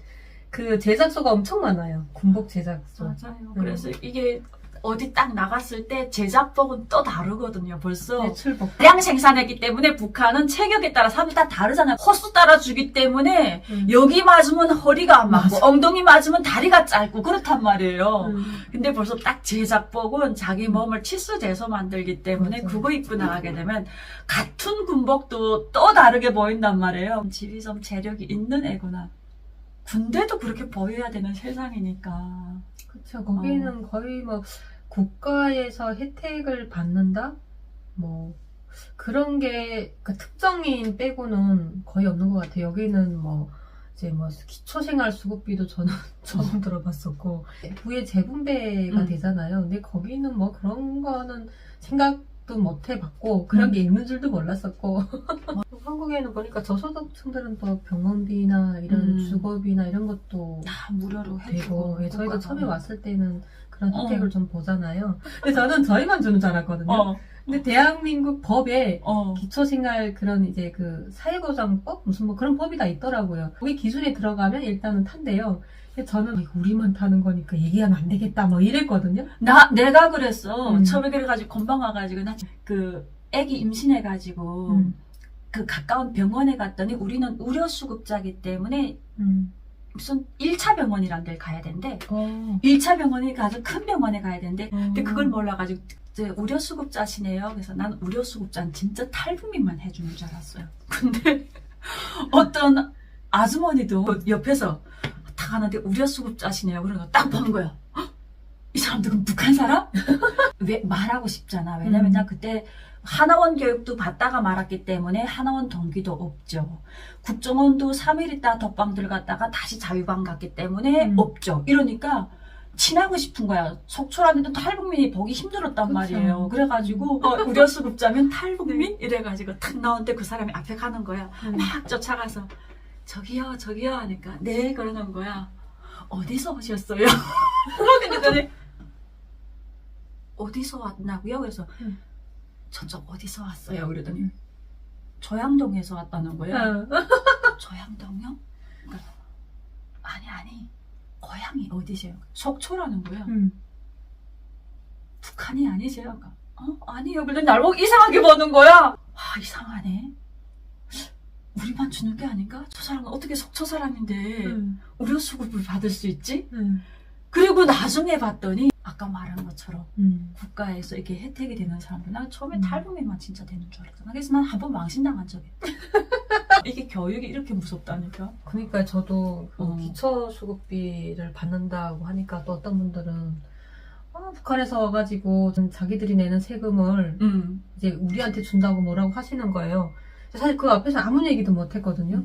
그 제작소가 엄청 많아요. 군복 제작소. 맞아요. 그래서 이게 어디 딱 나갔을 때 제작법은 또 다르거든요. 벌써 대출복. 대량 생산했기 때문에 북한은 체격에 따라 사람이 다 다르잖아요. 호수 따라 주기 때문에 여기 맞으면 허리가 안 맞고 맞아. 엉덩이 맞으면 다리가 짧고 그렇단 말이에요. 근데 벌써 딱 제작복은 자기 몸을 치수돼서 만들기 때문에 맞아. 그거 입고 나가게 되면 같은 군복도 또 다르게 보인단 말이에요. 집이 좀 재력이 있는 애구나. 군대도 그렇게 보여야 되는 세상이니까. 그렇죠. 거기는 거의 뭐 국가에서 혜택을 받는다? 뭐 그런 게 그러니까 특정인 빼고는 거의 없는 것 같아요. 여기는 뭐 이제 뭐 기초생활수급비도 저는 처음 들어봤었고 부의 재분배가 되잖아요. 근데 거기는 뭐 그런 거는 생각도 못 해봤고 그런 게 있는 줄도 몰랐었고 한국에는 보니까 저소득층들은 또 병원비나 이런 주거비나 이런 것도 다 무료로 되고, 해주고. 예, 저희도 국가가. 처음에 왔을 때는 그런 혜택을 좀 보잖아요. 근데 저는 저희만 주는 줄 알았거든요. 근데 대한민국 법에 기초생활 그런 이제 그 사회보장법 무슨 뭐 그런 법이 다 있더라고요. 거기 기준에 들어가면 일단은 탄대요. 근데 저는 이거 우리만 타는 거니까 얘기하면 안 되겠다 뭐 이랬거든요. 내가 그랬어. 음. 처음에 그래가지고 건방 와가지고 나 그 애기 임신해가지고 그 가까운 병원에 갔더니 우리는 의료수급자기 때문에 무슨 1차 병원이란 데를 가야 된대. 1차 병원이 가서 큰 병원에 가야 된대. 근데 그걸 몰라가지고 이제 의료수급자시네요. 그래서 난 의료수급자는 진짜 탈북민만 해주는 줄 알았어요. 근데 어떤 아주머니도 옆에서 다 가는데 의료수급자시네요. 그러니까 딱 보는 거야. 헉! 이 사람들은 북한 사람? 왜 말하고 싶잖아. 왜냐면 나 그때 하나원 교육도 받다가 말았기 때문에 하나원 동기도 없죠. 국정원도 3일 있다 덕방들 갔다가 다시 자유방 갔기 때문에 없죠. 이러니까 친하고 싶은 거야. 속초라는 탈북민이 보기 힘들었단 그쵸. 말이에요. 그래가지고 의료수급자면 탈북민? 이래가지고 탁 나오는데 그 사람이 앞에 가는 거야. 막 쫓아가서 저기요 저기요 하니까 네 그러는 거야. 어디서 오셨어요? 근데 어디서 왔나고요? 그래서 저쪽 어디서 왔어요? 그러더니 조양동에서 왔다는 거야. 조양동요? 그러니까 아니 고향이 어디세요? 속초라는 거야. 북한이 아니세요? 그러니까, 아니요. 근데 날 보고 이상하게 보는 거야. 아 이상하네. 우리만 주는 게 아닌가? 저 사람은 어떻게 속초 사람인데 의료수급을 받을 수 있지? 그리고 나중에 봤더니 아까 말한 것처럼 국가에서 이렇게 혜택이 되는 사람들. 난 처음에 탈북민만 진짜 되는 줄 알았잖아. 그래서 난 한 번 망신당한 적이 이게 교육이 이렇게 무섭다니까. 그러니까 저도 그 기초수급비를 받는다고 하니까 또 어떤 분들은 북한에서 와가지고 자기들이 내는 세금을 이제 우리한테 준다고 뭐라고 하시는 거예요. 사실 그 앞에서 아무 얘기도 못 했거든요.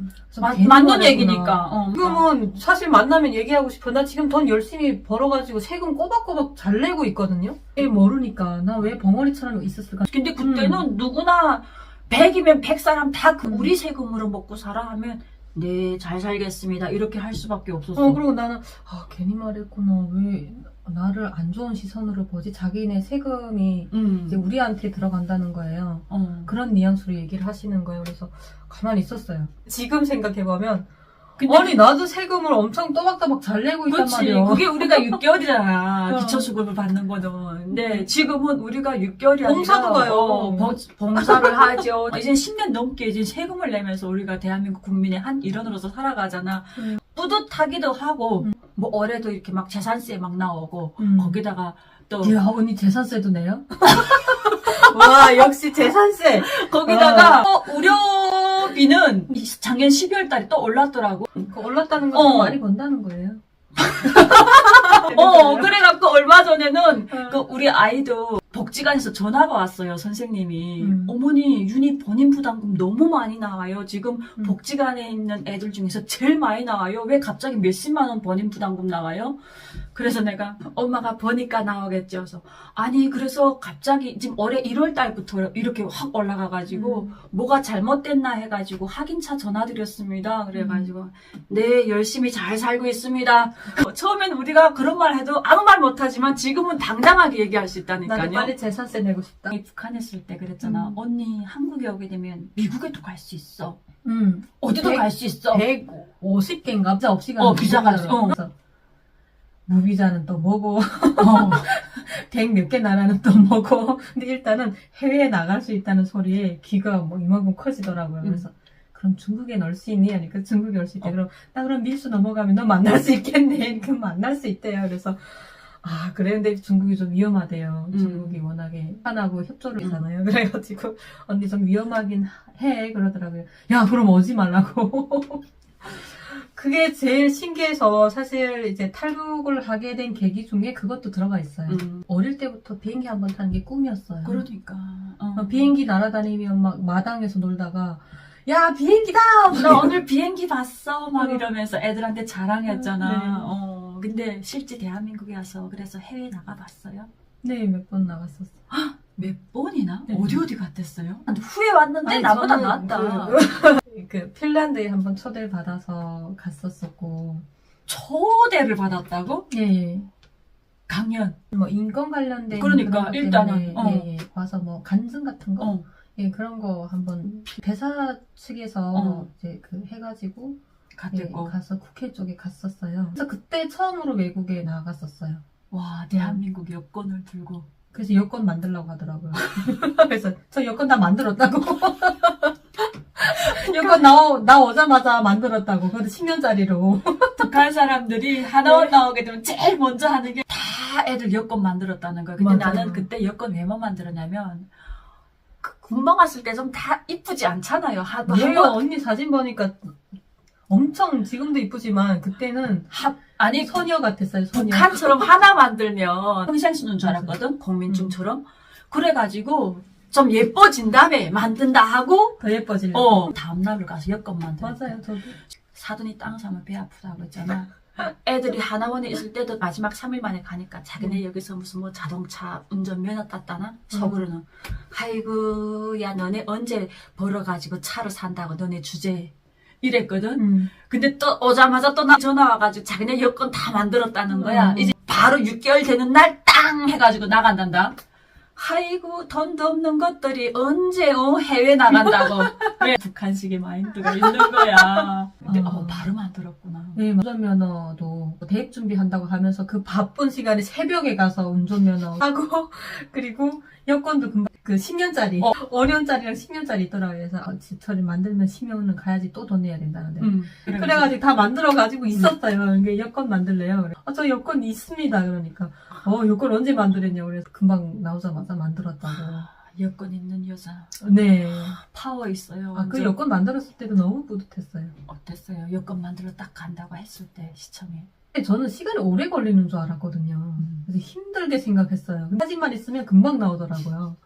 맞는 얘기니까. 지금은 사실 만나면 얘기하고 싶어. 나 지금 돈 열심히 벌어가지고 세금 꼬박꼬박 잘 내고 있거든요. 모르니까 나 왜 벙어리처럼 있었을까. 근데 그때는 누구나 100이면 100사람 다 그 우리 세금으로 먹고 살아 하면 네, 잘 살겠습니다. 이렇게 할 수밖에 없었어. 그리고 나는 괜히 말했구나. 왜 나를 안 좋은 시선으로 보지? 자기네 세금이 이제 우리한테 들어간다는 거예요. 그런 뉘앙스로 얘기를 하시는 거예요. 그래서 가만히 있었어요. 지금 생각해보면 아니 나도 세금을 엄청 또박또박 잘 내고 있단 그렇지. 말이에요. 그게 우리가 6개월이잖아. 기초수급을 받는 거는. 근데 지금은 우리가 6개월이 아니라 봉사도 가요. 봉사를 하죠. 이제 10년 넘게 이제 세금을 내면서 우리가 대한민국 국민의 한 일원으로서 살아가잖아. 뿌듯하기도 하고 뭐 올해도 이렇게 막 재산세 막 나오고 거기다가 또 야 언니 재산세도 내요? 와 역시 재산세. 거기다가 의료비는 작년 12월 달에 또 올랐더라고. 그 올랐다는 건 많이 번다는 거예요. 그래갖고 얼마 전에는 그 우리 아이도 복지관에서 전화가 왔어요. 선생님이 어머니 유니 본인 부담금 너무 많이 나와요. 지금 복지관에 있는 애들 중에서 제일 많이 나와요. 왜 갑자기 몇십만 원 본인 부담금 나와요? 그래서 내가 엄마가 버니까 나오겠죠. 그래서 아니 그래서 갑자기 지금 올해 1월 달부터 이렇게 확 올라가가지고 뭐가 잘못됐나 해가지고 확인차 전화드렸습니다. 그래가지고 네 열심히 잘 살고 있습니다. 처음엔 우리가 그런 말 해도 아무 말 못하지만 지금은 당당하게 얘기할 수 있다니까요. 나도 빨리 재산세 내고 싶다. 북한에 있을 때 그랬잖아. 언니 한국에 오게 되면 미국에도 갈 수 있어. 어디도 어디도 갈 수 있어. 150개인가? 비자 없이 가는 비자 갈 수 있어. 무비자는 또 뭐고 100 몇 개 나라는 또 뭐고. 근데 일단은 해외에 나갈 수 있다는 소리에 귀가 뭐 이만큼 커지더라고요. 그래서 그럼 중국에 넣을 수 있니? 하니까 중국에 올 수 있대. 그럼 나 그럼 밀수 넘어가면 너 만날 수 있겠네. 그럼 만날 수 있대요. 그래서 그래. 근데 중국이 좀 위험하대요. 중국이 워낙에 한하고 협조를 하잖아요. 그래가지고 언니 좀 위험하긴 해. 그러더라고요. 야 그럼 오지 말라고. 그게 제일 신기해서 사실 이제 탈북을 하게 된 계기 중에 그것도 들어가 있어요. 어릴 때부터 비행기 한번 타는 게 꿈이었어요. 그러니까. 비행기 날아다니면 막 마당에서 놀다가 야 비행기다! 나 오늘 비행기 봤어 막 이러면서 애들한테 자랑했잖아. 근데 실제 대한민국에 와서 그래서 해외 나가봤어요? 네, 몇 번 나갔었어요. 몇 번이나? 네. 어디 갔댔어요? 근데 후에 왔는데 아니, 나보다 저는 낫다. 그 핀란드에 한번 초대를 받아서 갔었었고. 초대를 받았다고? 예. 강연. 뭐 인권 관련된 그러니까, 그런 것 일단은, 때문에, 예, 와서 뭐 간증 같은 거, 어. 예, 그런 거 한번 대사 측에서 어. 이제 그 해가지고 예, 갔댔고. 가서 국회 쪽에 갔었어요. 그래서 그때 처음으로 외국에 나갔었어요. 와, 대한민국 여권을 들고. 그래서 여권 만들려고 하더라고요. 그래서 저 여권 다 만들었다고. 여권 나오자마자 만들었다고. 그것도 10년짜리로. 북한 사람들이 하나원 나오게 되면 제일 먼저 하는 게 다 애들 여권 만들었다는 거야. 근데 맞아요. 나는 그때 여권 왜만 만들었냐면 군방 왔을 때 좀 다 이쁘지 않잖아요. 왜요? 언니 사진 보니까 엄청 지금도 이쁘지만 그때는 아니 소녀 같았어요. 소녀. 북한처럼 하나 만들면 평생쓰는 줄 알았거든. 공민중처럼. 그래가지고 좀 예뻐진다며 만든다 하고 더 예뻐지려. 다음날을 가서 여권 만들었어. 맞아요. 저도. 사돈이 땅 사면 배 아프다고 했잖아. 애들이 하나원에 있을 때도 마지막 3일 만에 가니까 자기네 여기서 무슨 뭐 자동차 운전 면허 땄다나? 속으로는 아이고 야 너네 언제 벌어가지고 차를 산다고 너네 주제 이랬거든. 근데 또 오자마자 또 나 전화 와가지고 자기네 여권 다 만들었다는 거야. 이제 바로 6개월 되는 날 땅 해가지고 나간단다. 아이고 돈도 없는 것들이 언제 해외 나간다고. 왜 북한식의 마인드가 있는 거야. 근데 바로 만들었구나. 네, 운전면허도 대학 준비한다고 하면서 그 바쁜 시간에 새벽에 가서 운전면허 하고 그리고 여권도 금방 그 10년짜리 5년짜리랑 10년짜리 있더라고요. 그래서 저를 만들면 10년은 가야지 또 돈 내야 된다는데 그래가지고 다 만들어가지고 있었어요. 이게 여권 만들래요. 그래. 저 여권 있습니다. 그러니까 여권 언제 만들었냐고 그래서 금방 나오자마자 만들었다고. 여권 있는 여자. 네. 파워 있어요. 그 완전. 여권 만들었을 때도 너무 뿌듯했어요. 어땠어요? 여권 만들어 딱 간다고 했을 때 시청에. 저는 시간이 오래 걸리는 줄 알았거든요. 그래서 힘들게 생각했어요. 사진만 있으면 금방 나오더라고요.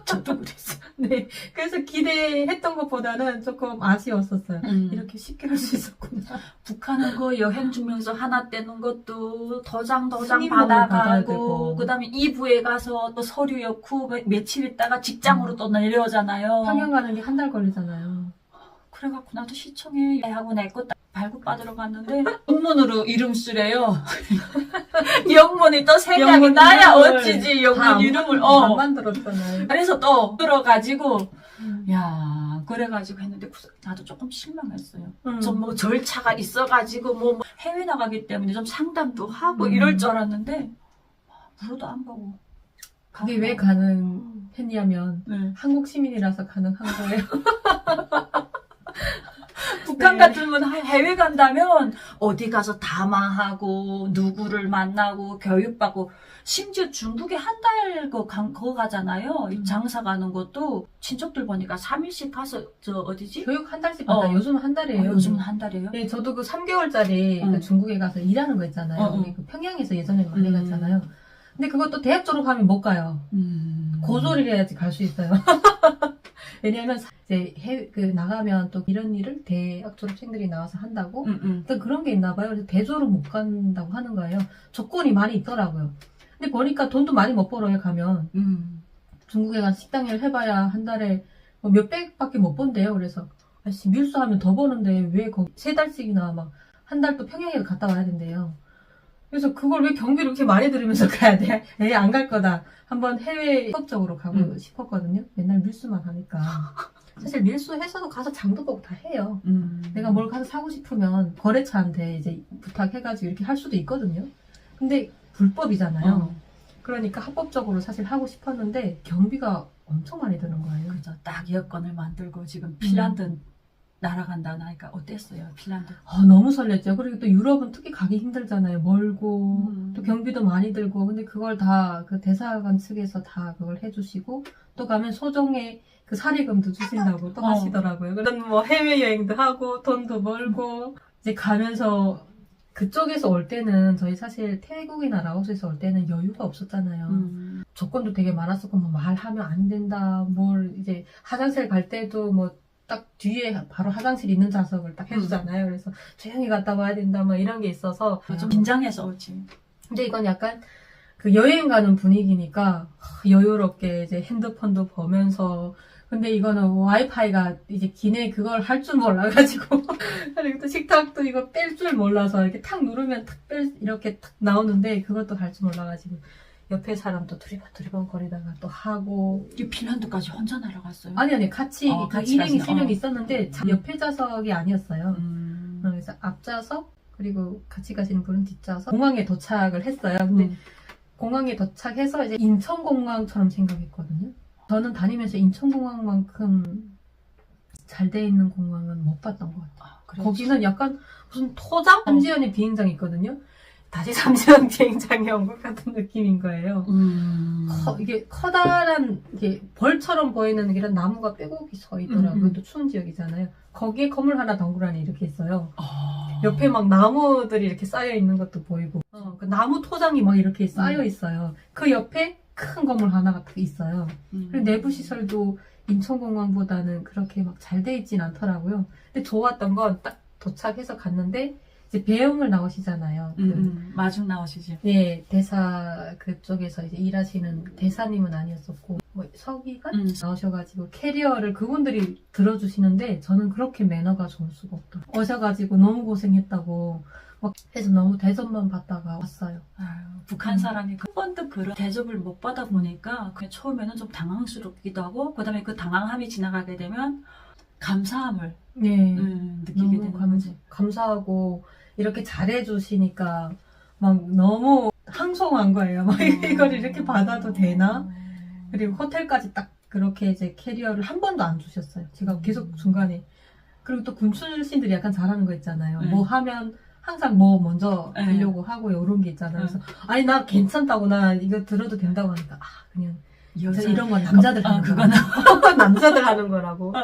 저도 그랬어요. 네. 그래서 기대했던 것보다는 조금 아쉬웠었어요. 이렇게 쉽게 할 수 있었구나. 북한은 그 여행 증명서 하나 떼는 것도 도장 승인번호 받아야 받아가고 되고. 그다음에 이부에 가서 또 서류 넣고 며칠 있다가 직장으로 또 내려오잖아요. 평양 가는 게 한 달 걸리잖아요. 그래갖고 나도 시청에 하고 내 거 발급받으러 갔는데 영문으로 이름 쓰래요. 영문이 또 생각이 영문 나야 이름을 어찌지 다 영문 이름을 안 만들었잖아요. 그래서 또 들어가지고 야 그래가지고 했는데 나도 조금 실망했어요. 좀 뭐 절차가 있어가지고 뭐 해외 나가기 때문에 좀 상담도 하고 이럴 줄 알았는데 물어도 안 가고. 그게 왜 가능했냐면 한국 시민이라서 가능한 거예요. 북한 같으면 해외 간다면 어디 가서 담화하고 누구를 만나고 교육받고 심지어 중국에 한 달 그거 가잖아요. 장사 가는 것도 친척들 보니까 3일씩 가서 어디지? 교육 한 달씩 받아요. 요즘 한 달이에요. 요즘은 한 달이에요? 네, 저도 그 3개월짜리 그 중국에 가서 일하는 거 있잖아요. 우리 그 평양에서 예전에 많이 갔잖아요. 근데 그것도 대학 졸업하면 못 가요. 고졸을 해야지 갈 수 있어요. 왜냐면 이제 나가면 또 이런 일을 대학 졸업생들이 나와서 한다고. 일단 그런 게 있나 봐요. 그래서 대졸은 못 간다고 하는 거예요. 조건이 많이 있더라고요. 근데 보니까 돈도 많이 못 벌어요. 가면 중국에 가서 식당일 해봐야 한 달에 뭐 몇백밖에 못 번대요. 그래서 아씨 밀수하면 더 버는데 왜 거기 3달씩이나 막 한 달 또 평양에 갔다 와야 된대요. 그래서 그걸 왜 경비를 이렇게 많이 들으면서 가야 돼? 안 갈 거다. 한번 해외 합법적으로 가고 싶었거든요. 맨날 밀수만 하니까. 사실 밀수해서도 가서 장도 보고 다 해요. 내가 뭘 가서 사고 싶으면 거래처한테 이제 부탁해가지고 이렇게 할 수도 있거든요. 근데 불법이잖아요. 그러니까 합법적으로 사실 하고 싶었는데 경비가 엄청 많이 드는 거예요. 그래서 딱 여권을 만들고 지금 핀란드 날아간다 나니까 어땠어요? 핀란드? 너무 설렜죠. 그리고 또 유럽은 특히 가기 힘들잖아요. 멀고 또 경비도 많이 들고. 근데 그걸 다 그 대사관 측에서 다 그걸 해주시고 또 가면 소정의 그 사례금도 주신다고 또 하시더라고요. 그런 뭐 해외여행도 하고 돈도 벌고 이제 가면서 그쪽에서 올 때는 저희 사실 태국이나 라오스에서 올 때는 여유가 없었잖아요. 조건도 되게 많았었고 뭐 말하면 안 된다. 뭘 이제 화장실 갈 때도 뭐 딱 뒤에 바로 화장실 있는 좌석을 딱 해주잖아요. 그래서 조용히 갔다 와야 된다 뭐 이런 게 있어서 좀 긴장해서 오지. 근데 이건 약간 그 여행 가는 분위기니까 여유롭게 이제 핸드폰도 보면서 근데 이거는 와이파이가 이제 기내 그걸 할 줄 몰라가지고 그리고 또 식탁도 이거 뺄 줄 몰라서 이렇게 탁 누르면 이렇게 탁 나오는데 그것도 할 줄 몰라가지고 옆에 사람도 두리번 거리다가 또 하고 이 핀란드까지 혼자 날아갔어요? 아니 같이 같이 일행이 가시네. 3명 있었는데 옆에 좌석이 아니었어요. 음. 그래서 앞좌석 그리고 같이 가시는 분은 뒷좌석 공항에 도착을 했어요. 근데 공항에 도착해서 이제 인천공항처럼 생각했거든요. 저는 다니면서 인천공항만큼 잘 돼 있는 공항은 못 봤던 것 같아요. 그렇죠. 거기는 약간 무슨 토장? 삼지연의 비행장이 있거든요. 다시 삼지연 비행장에 온 것 같은 느낌인 거예요. 이게 커다란 이게 벌처럼 보이는 이런 나무가 빼곡히 서 있더라고요. 또 추운 지역이잖아요. 거기에 건물 하나 덩그러니 이렇게 있어요. 옆에 막 나무들이 이렇게 쌓여 있는 것도 보이고 그 나무 토장이 막 이렇게 쌓여 있어요. 그 옆에 큰 건물 하나가 딱 있어요. 그리고 내부 시설도 인천공항보다는 그렇게 막 잘 돼 있진 않더라고요. 근데 좋았던 건 딱 도착해서 갔는데 이제 배웅을 나오시잖아요. 마중 나오시죠. 네, 대사 그쪽에서 이제 일하시는 대사님은 아니었었고 뭐 서기관 나오셔가지고 캐리어를 그분들이 들어주시는데 저는 그렇게 매너가 좋을 수가 없더라고요. 오셔가지고 너무 고생했다고 막 해서 너무 대접만 받다가 왔어요. 아유, 북한 사람이 한 번도 그런 대접을 못 받아보니까 그냥 처음에는 좀 당황스럽기도 하고 그 다음에 그 당황함이 지나가게 되면 감사함을 네, 느끼게 너무 되는 거지. 감사하고 이렇게 잘해주시니까 막 너무 항송한 거예요. 막 이걸 이렇게 받아도 되나? 그리고 호텔까지 딱 그렇게 이제 캐리어를 한 번도 안 주셨어요. 제가 계속 중간에. 그리고 또 군 출신들이 약간 잘하는 거 있잖아요. 뭐 하면 항상 뭐 먼저 하려고 하고 이런 게 있잖아요. 그래서 아니 나 괜찮다고 나 이거 들어도 된다고 하니까 그냥 이런 건 남자들 하는 그거는 남자들 하는 거라고.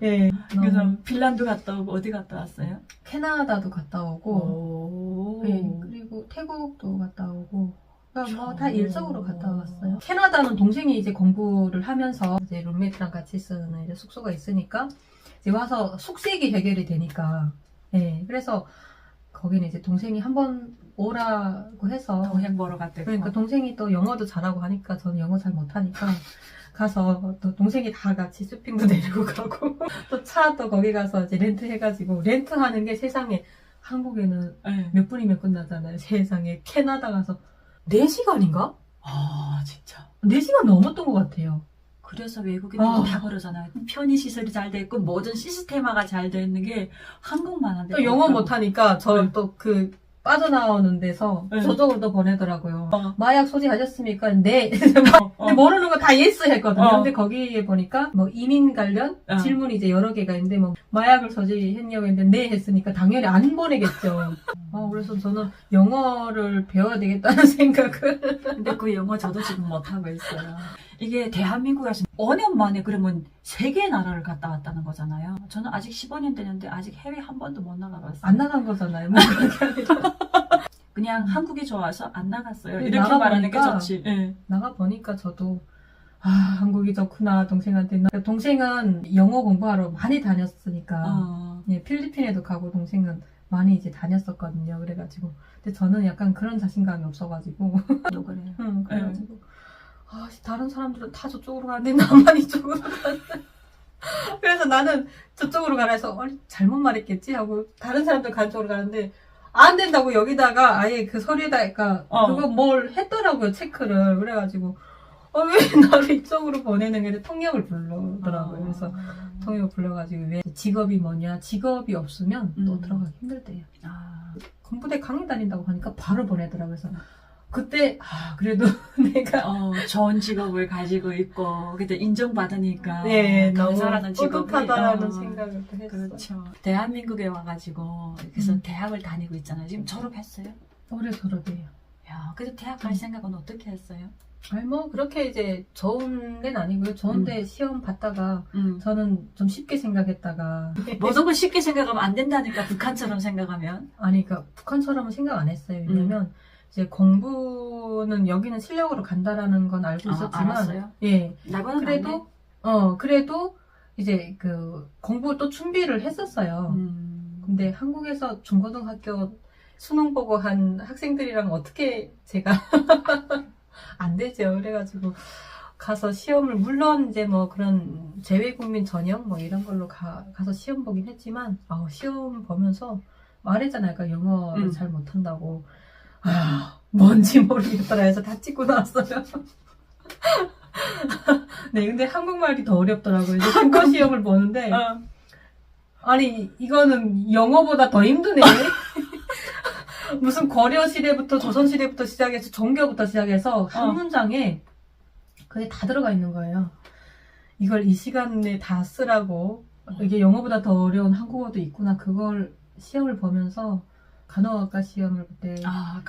예. 그래서 핀란드 갔다 오고 어디 갔다 왔어요? 캐나다도 갔다 오고, 네, 그리고 태국도 갔다 오고, 그러니까 뭐 다 일적으로 갔다 왔어요. 캐나다는 동생이 이제 공부를 하면서 이제 룸메이트랑 같이 쓰는 이제 숙소가 있으니까 이제 와서 숙식이 해결이 되니까, 네, 그래서 거기는 이제 동생이 한번 오라고 해서 동생 보러 갔대요. 그러니까 동생이 또 영어도 잘하고 하니까 저는 영어 잘 못하니까. 가서 또 동생이 다 같이 쇼핑도 내리고 가고 또 차도 거기 가서 이제 렌트 해가지고 렌트하는 게 세상에 한국에는 몇 분이면 끝나잖아요. 세상에 캐나다 가서 4시간인가? 아 진짜 4시간 넘었던 것 같아요. 그래서 외국인들이 다 그러잖아요. 편의 시설이 잘 돼 있고 모든 시스템화가 잘 돼 있는 게 한국만 한데 또 영어 못하니까 저 또 그 빠져나오는 데서 저쪽으로 또 보내더라고요. 마약 소지하셨습니까? 네. 근데 모르는 거 다 예스 했거든요. 근데 거기에 보니까 뭐 이민 관련 질문이 이제 여러 개가 있는데 뭐 마약을 소지했냐고 했는데 네 했으니까 당연히 안 보내겠죠. 그래서 저는 영어를 배워야 되겠다는 생각을. 근데 그 영어 저도 지금 못하고 있어요. 이게 대한민국에서 5년 만에 그러면 3개의 나라를 갔다 왔다는 거잖아요. 저는 아직 15년 되는데 아직 해외 한 번도 못 나가봤어요. 안 나간 거잖아요. 뭐 그렇게 아니라. 그냥 한국이 좋아서 안 나갔어요. 네, 이렇게 말하는 게 나가보니까 좋지. 나가보니까 저도 한국이 좋구나 동생한테. 동생은 영어 공부하러 많이 다녔으니까 예, 필리핀에도 가고 동생은 많이 이제 다녔었거든요. 그래가지고 근데 저는 약간 그런 자신감이 없어가지고 또 그래요. 그래가지고 다른 사람들은 다 저쪽으로 가는데 나만 이쪽으로 가는데 그래서 나는 저쪽으로 가라 해서 잘못 말했겠지 하고 다른 사람들 간 쪽으로 가는데 안 된다고 여기다가 아예 그 서류에다가 그거 뭘 했더라고요. 체크를. 그래가지고 왜 나를 이쪽으로 보내는 게 통역을 부르더라고요. 그래서 통역을 불러가지고 왜 직업이 뭐냐, 직업이 없으면 또 들어가기 힘들대요. 공부대 강의 다닌다고 하니까 바로 보내더라고요. 그래서 그때 그래도 내가 좋은 직업을 가지고 있고 그때 인정받으니까 너무 감사하는 직업이 뿌듯하다라는 생각을 또 했어요. 그렇죠. 대한민국에 와가지고 그래서 대학을 다니고 있잖아요. 지금 졸업했어요? 올해 졸업이에요. 야, 그래서 대학 갈 생각은 어떻게 했어요? 뭐 그렇게 이제 좋은 데는 아니고요. 좋은데 시험 봤다가 저는 좀 쉽게 생각했다가 모든 걸 쉽게 생각하면 안 된다니까. 북한처럼 생각하면. 아니 그러니까 북한처럼은 생각 안 했어요. 왜냐면 이제 공부는 여기는 실력으로 간다라는 건 알고 있었지만 알았어요? 예. 나보다 그래도 그래도 이제 그 공부 또 준비를 했었어요. 근데 한국에서 중고등학교 수능 보고 한 학생들이랑 어떻게 제가 안 되죠. 그래가지고 가서 시험을 물론 이제 뭐 그런 재외국민 전형 뭐 이런 걸로 가서 시험 보긴 했지만 시험 보면서 말했잖아요. 그러니까 영어를 잘 못한다고. 뭔지 모르겠더라 해서 다 찍고 나왔어요. 네, 근데 한국말이 더 어렵더라고요. 이제 국어 시험을 보는데 아니 이거는 영어보다 더 힘드네. 무슨 고려시대부터 조선시대부터 시작해서 종교부터 시작해서 한 문장에 그게 다 들어가 있는 거예요. 이걸 이 시간에 다 쓰라고. 이게 영어보다 더 어려운 한국어도 있구나. 그걸 시험을 보면서 간호학과 시험을 그때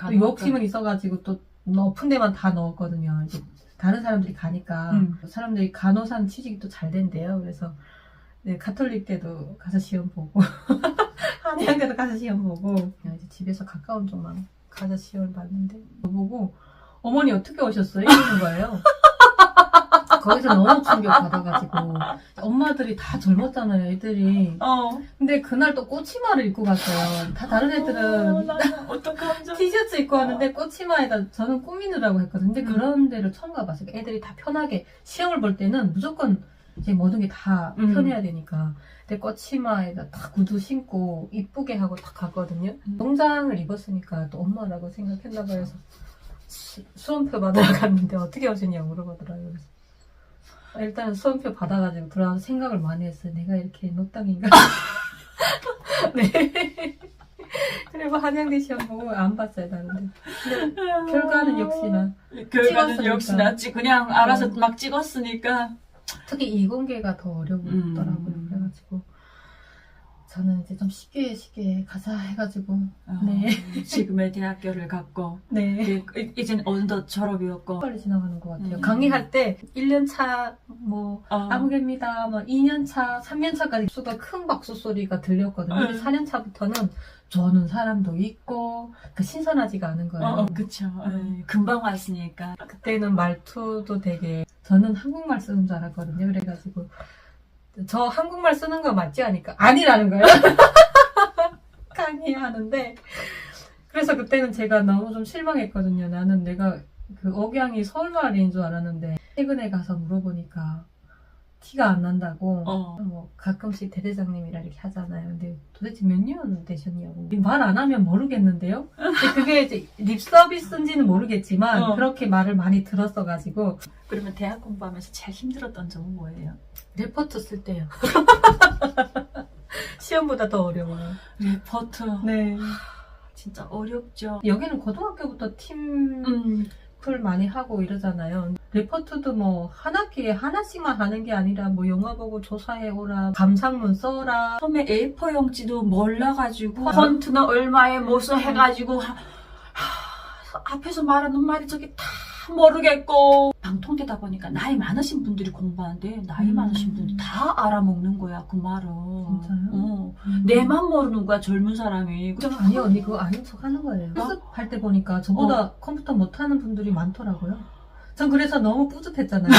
또 욕심은 있어가지고 또 높은 데만 다 넣었거든요. 이제 다른 사람들이 가니까 사람들이 간호사는 취직이 또 잘 된대요. 그래서 네, 가톨릭 때도 가서 시험 보고 한의학 때도 가서 시험 보고 이제 집에서 가까운 쪽만 가서 시험을 봤는데 보고 어머니 어떻게 오셨어요? 이러는 거예요. 거기서 너무 충격 받아가지고 엄마들이 다 젊었잖아요, 애들이. 근데 그날 또 꼬치마를 입고 갔어요. 다 다른 애들은 티셔츠 입고 왔는데 꼬치마에다 저는 꾸미느라고 했거든요. 근데 그런 데를 처음 가봤어요. 애들이 다 편하게 시험을 볼 때는 무조건 이제 모든 게 다 편해야 되니까. 근데 꼬치마에다 딱 구두 신고 이쁘게 하고 딱 갔거든요. 농장을 입었으니까 또 엄마라고 생각했나봐요. 그래서 수험표 받으러 갔는데 어떻게 오셨냐고 물어보더라고요. 그래서 일단 수험표 받아가지고 들어와서 생각을 많이 했어요. 내가 이렇게 노땅인가? 네. 그리고 한양대 시험 보고 안 봤어요, 다른데. 근데 결과는 역시나. 역시나 그냥 알아서 막 찍었으니까. 특히 이공계가 더 어렵더라고요. 그래가지고. 저는 이제 좀 쉽게 가자 해가지고. 네. 지금의 대학교를 갔고. 네. 이젠 어느덧 졸업이었고. 빨리 지나가는 것 같아요. 강의할 때 1년차 뭐 아무개입니다. 뭐 2년차, 3년차까지 수가 큰 박수 소리가 들렸거든요. 근데 4년차부터는 저는 사람도 있고 신선하지가 않은 거예요. 그쵸. 금방 왔으니까. 그때는 말투도 되게 저는 한국말 쓰는 줄 알았거든요. 그래가지고 저 한국말 쓰는 거 맞지? 하니까 아니라는 거예요. 강의하는데 그래서 그때는 제가 너무 좀 실망했거든요. 나는 내가 그 억양이 서울말인 줄 알았는데 최근에 가서 물어보니까 티가 안 난다고. 뭐 가끔씩 대대장님이라 이렇게 하잖아요. 근데 도대체 몇 년 되셨냐고. 말 안 하면 모르겠는데요. 근데 그게 이제 립 서비스인지는 모르겠지만 그렇게 말을 많이 들었어가지고. 그러면 대학 공부하면서 제일 힘들었던 점은 뭐예요? 레포트 쓸 때요. 시험보다 더 어려워요. 레포트. 네. 진짜 어렵죠. 여기는 고등학교부터 팀플 많이 하고 이러잖아요. 레포트도 뭐 한 학기에 하나씩만 하는 게 아니라 뭐 영화 보고 조사해 오라, 감상문 써라. 처음에 A4 용지도 몰라가지고 폰트는 얼마에 뭐서 해가지고 앞에서 말하는 말이 저기 다 모르겠고 방통되다 보니까 나이 많으신 분들이 공부하는데 나이 많으신 분들이 다 알아먹는 거야 그 말은. 진짜요? 내만 모르는 거야 젊은 사람이. 아니요 언니 그거 아닌 척 하는 거예요. 학습할 때 보니까 저보다 컴퓨터 못하는 분들이 많더라고요. 전 그래서 너무 뿌듯했잖아요.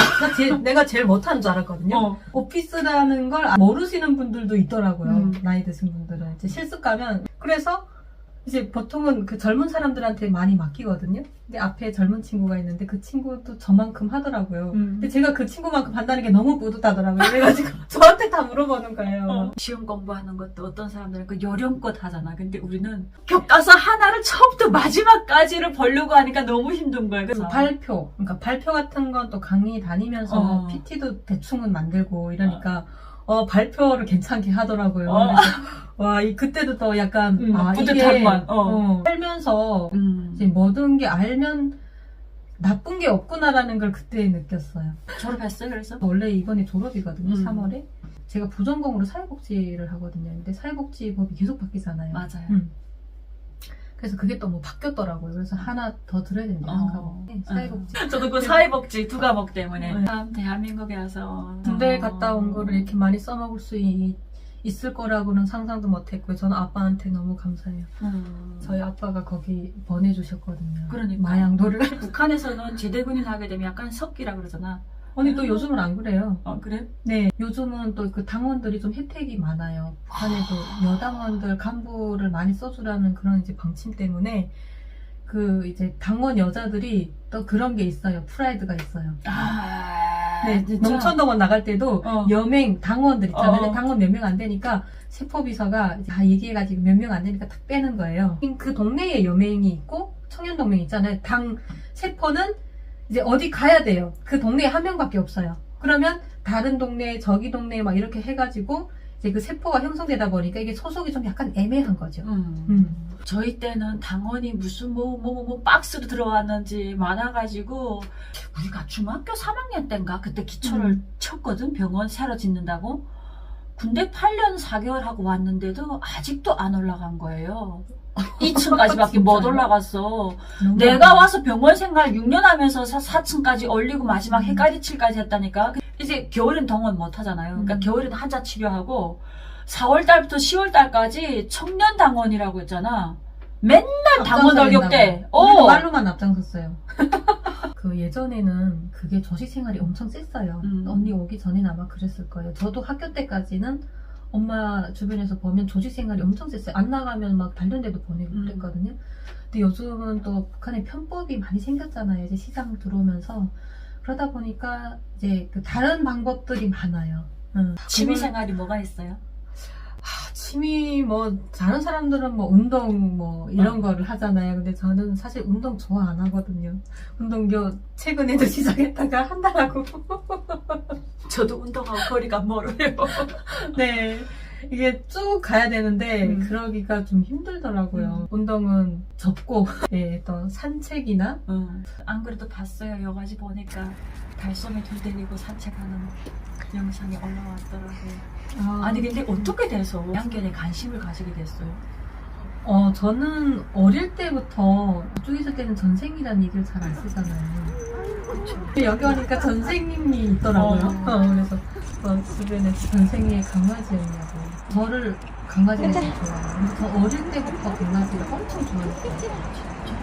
내가 제일 못하는 줄 알았거든요. 오피스라는 걸 모르시는 분들도 있더라고요. 나이 드신 분들은 이제 실습 가면. 그래서 이제 보통은 그 젊은 사람들한테 많이 맡기거든요. 근데 앞에 젊은 친구가 있는데 그 친구도 저만큼 하더라고요. 근데 제가 그 친구만큼 한다는 게 너무 뿌듯하더라고요. 그래가지고 저한테 다 물어보는 거예요. 시험 공부하는 것도 어떤 사람들은 그 요령껏 하잖아. 근데 우리는 교과서 하나를 처음부터 마지막까지를 보려고 하니까 너무 힘든 거야. 그래서 발표, 그러니까 발표 같은 건 또 강의 다니면서 PT도 대충은 만들고 이러니까 발표를 괜찮게 하더라고요. 그래서 와, 그때도 또 약간 뿌듯한 맛. 살면서 이제 모든 게 알면 나쁜 게 없구나라는 걸 그때 느꼈어요. 졸업했어요, 그래서? 원래 이번에 졸업이거든요, 3월에. 제가 부전공으로 사회복지를 하거든요. 근데 사회복지법이 계속 바뀌잖아요. 맞아요. 그래서 그게 또 뭐 바뀌었더라고요. 그래서 하나 더 들어야 된대요, 한 과목에. 사회복지. 저도 그 사회복지 2과목 때문에. 참, 대한민국에 와서. 군대 갔다 온 거를 이렇게 많이 써먹을 수 있을 거라고는 상상도 못했고요. 저는 아빠한테 너무 감사해요. 저희 아빠가 거기 보내주셨거든요. 그러니까. 마양도를. 북한에서는 제대군인 하게 되면 약간 석기라 그러잖아. 아니 또 요즘은 안 그래요. 그래? 네, 요즘은 또 그 당원들이 좀 혜택이 많아요. 북한에도 여당원들 간부를 많이 써주라는 그런 이제 방침 때문에 그 이제 당원 여자들이 또 그런 게 있어요. 프라이드가 있어요. 네, 진짜? 농촌동원 나갈 때도 여맹 당원들 있잖아요. 근데 당원 몇 명 안 되니까 세포비서가 이제 다 얘기해가지고 몇 명 안 되니까 딱 빼는 거예요. 그 동네에 여맹이 있고 청년동맹 있잖아요. 당 세포는 이제 어디 가야 돼요. 그 동네에 한 명밖에 없어요. 그러면 다른 동네, 저기 동네 막 이렇게 해가지고 이제 그 세포가 형성되다 보니까 이게 소속이 좀 약간 애매한 거죠. 저희 때는 당원이 무슨 뭐 박스로 들어왔는지 많아가지고 우리가 중학교 3학년 때인가 그때 기초를 쳤거든. 병원 새로 짓는다고. 군대 8년 4개월 하고 왔는데도 아직도 안 올라간 거예요. 2층까지밖에 못 올라갔어. 내가 와서 병원 생활 6년 하면서 4층까지 올리고 마지막 해가리칠까지 했다니까. 이제 겨울엔 동원 못 하잖아요. 그러니까 겨울에는 한자 치료하고 4월달부터 10월달까지 청년당원이라고 했잖아. 맨날 당원 얼격대. 말로만 앞장섰어요. 그 예전에는 그게 조직 생활이 엄청 셌어요. 언니 오기 전에는 아마 그랬을 거예요. 저도 학교 때까지는 엄마 주변에서 보면 조직 생활이 엄청 셌어요. 안 나가면 막 단련대도 보내고 그랬거든요. 근데 요즘은 또 북한에 편법이 많이 생겼잖아요. 이제 시장 들어오면서. 그러다 보니까 이제 그 다른 방법들이 많아요. 취미생활이 뭐가 있어요? 취미 뭐 다른 사람들은 뭐 운동 뭐 이런 거를 하잖아요. 근데 저는 사실 운동 좋아 안 하거든요. 운동 최근에도 시작했다가 한 달 하고. 저도 운동하고 거리가 멀어요. 네. 이게 쭉 가야 되는데 그러기가 좀 힘들더라고요. 운동은 접고 예, 또 산책이나 안 그래도 봤어요. 여가지 보니까 달솜에 둘 데리고 산책하는 영상이 올라왔더라고요. 아니 근데 어떻게 돼서 양견에 관심을 가지게 됐어요? 저는 어릴 때부터 이쪽에 있을 때는 전생이라는 얘기를 잘 안 쓰잖아요. 그렇죠. 여기 오니까 전생님이 있더라고요. 그래서 주변에 전생이 강아지였냐고. 저를 강아지를 되게 좋아해요. 근데 저 어릴 때부터 강아지를 엄청 좋아했어요.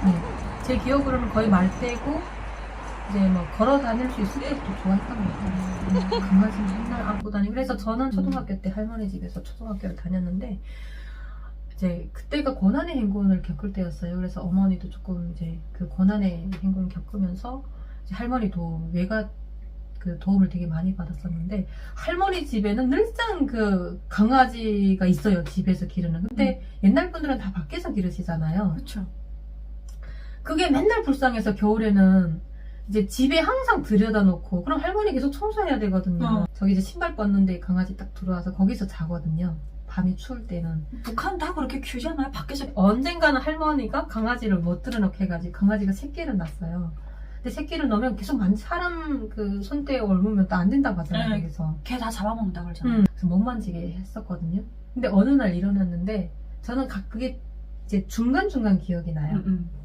네. 제 기억으로는 거의 말 떼고 이제 뭐 걸어 다닐 수 있을 때부터 좋아했던 것 같아요. 강아지는 맨날 안고 다니고. 그래서 저는 초등학교 때 할머니 집에서 초등학교를 다녔는데 이제 그때가 고난의 행군을 겪을 때였어요. 그래서 어머니도 조금 이제 그 고난의 행군을 겪으면서 이제 할머니 외가 그 도움을 되게 많이 받았었는데 할머니 집에는 늘상 그 강아지가 있어요. 집에서 기르는. 근데 옛날 분들은 다 밖에서 기르시잖아요. 그렇죠. 그게 맨날 불쌍해서 겨울에는 이제 집에 항상 들여다 놓고 그럼 할머니 계속 청소해야 되거든요. 저기 이제 신발 뻗는데 강아지 딱 들어와서 거기서 자거든요. 밤이 추울 때는. 북한 다 그렇게 키우잖아요. 밖에서. 언젠가는 할머니가 강아지를 못 들여놓게 해가지고 강아지가 새끼를 낳았어요. 근데 새끼를 넣으면 계속 사람 그 손대에 옮으면 또 안 된다고 하잖아요. 그래서 걔 다 잡아먹는다고 그러잖아요. 그래서 못 만지게 했었거든요. 근데 어느 날 일어났는데 저는 그게 이제 중간중간 기억이 나요.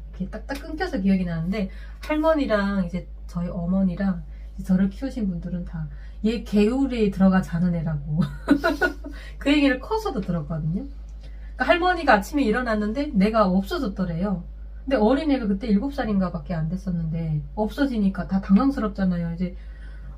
이렇게 딱딱 끊겨서 기억이 나는데 할머니랑 이제 저희 어머니랑 이제 저를 키우신 분들은 다 얘 개울에 들어가 자는 애라고 그 얘기를 커서도 들었거든요. 그러니까 할머니가 아침에 일어났는데 내가 없어졌더래요. 근데 어린애가 그때 7살인가 밖에 안 됐었는데 없어지니까 다 당황스럽잖아요. 이제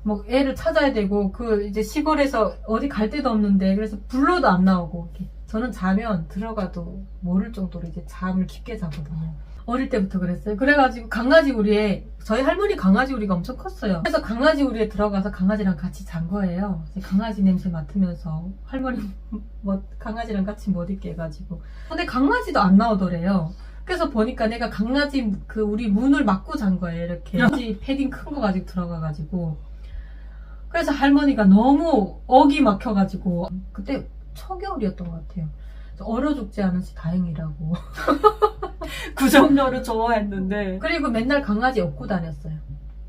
뭐 애를 찾아야 되고 그 이제 시골에서 어디 갈 데도 없는데 그래서 불러도 안 나오고 이렇게. 저는 자면 들어가도 모를 정도로 이제 잠을 깊게 자거든요. 어릴 때부터 그랬어요. 그래가지고 강아지 우리에 저희 할머니 강아지 우리가 엄청 컸어요. 그래서 강아지 우리에 들어가서 강아지랑 같이 잔 거예요. 강아지 냄새 맡으면서 할머니 뭐 강아지랑 같이 못 있게 해가지고. 근데 강아지도 안 나오더래요. 그래서 보니까 내가 강아지 그 우리 문을 막고 잔 거예요. 이렇게 강아지 패딩 큰 거 가지고 들어가가지고. 그래서 할머니가 너무 억이 막혀가지고 그때 초겨울이었던 것 같아요. 얼어 죽지 않으시 다행이라고. 그 정도로 좋아했는데. 그리고 맨날 강아지 업고 다녔어요.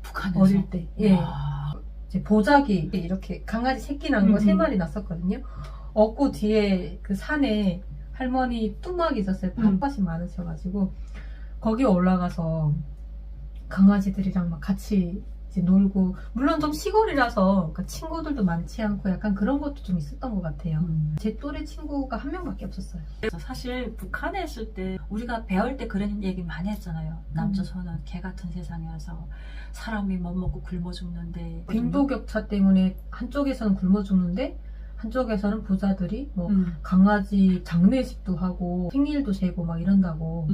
북한에서? 어릴 때. 예. 이제 보자기 이렇게 강아지 새끼 난 거 3마리 났었거든요. 업고 뒤에 그 산에 할머니 뚱막이 있었어요. 밭밭이 많으셔가지고 거기 올라가서 강아지들이랑 막 같이 이제 놀고, 물론 좀 시골이라서 그러니까 친구들도 많지 않고 약간 그런 것도 좀 있었던 것 같아요. 제 또래 친구가 한 명밖에 없었어요. 사실 북한에 있을 때 우리가 배울 때 그런 얘기 많이 했잖아요. 남조선은 개 같은 세상이어서 사람이 못 먹고 굶어 죽는데, 빈부격차 때문에 한쪽에서는 굶어 죽는데 한쪽에서는 부자들이 뭐 강아지 장례식도 하고 생일도 세고 막 이런다고.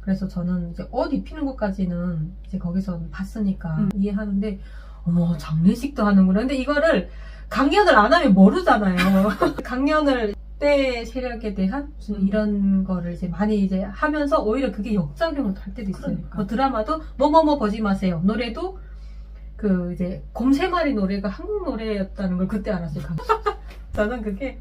그래서 저는 이제 옷 입히는 것까지는 이제 거기서 봤으니까 이해하는데, 어머, 장례식도 하는구나. 근데 이거를 강연을 안 하면 모르잖아요. 강연을 때 세력에 대한 무슨 이런 거를 이제 많이 이제 하면서 오히려 그게 역작용을 할 때도 있어요. 그러니까. 뭐 드라마도 뭐뭐뭐 보지 마세요. 노래도 그 이제 곰3마리 노래가 한국 노래였다는 걸 그때 알았어요. 저는 그게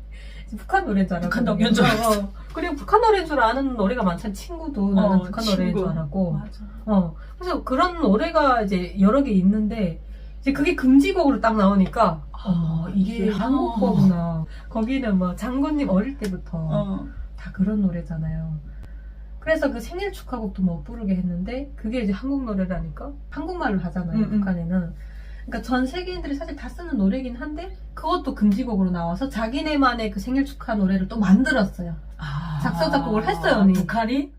북한 노래인 줄 알았고. 북한 노래인 줄 알았어. 그리고 북한 노래인 줄 아는 노래가 많잖아. 친구도 나는 북한 노래인 줄 알았고. 맞아. 그래서 그런 노래가 이제 여러 개 있는데 이제 그게 금지곡으로 딱 나오니까 이게 한국 거구나. 거기는 뭐 장군님 어릴 때부터 다 그런 노래잖아요. 그래서 그 생일 축하곡도 못 부르게 했는데 그게 이제 한국 노래라니까 한국말을 하잖아요. 북한에는. 그러니까 전 세계인들이 사실 다 쓰는 노래긴 한데 그것도 금지곡으로 나와서 자기네만의 그 생일 축하 노래를 또 만들었어요. 작사 작곡을 했어요, 언니. 북한이?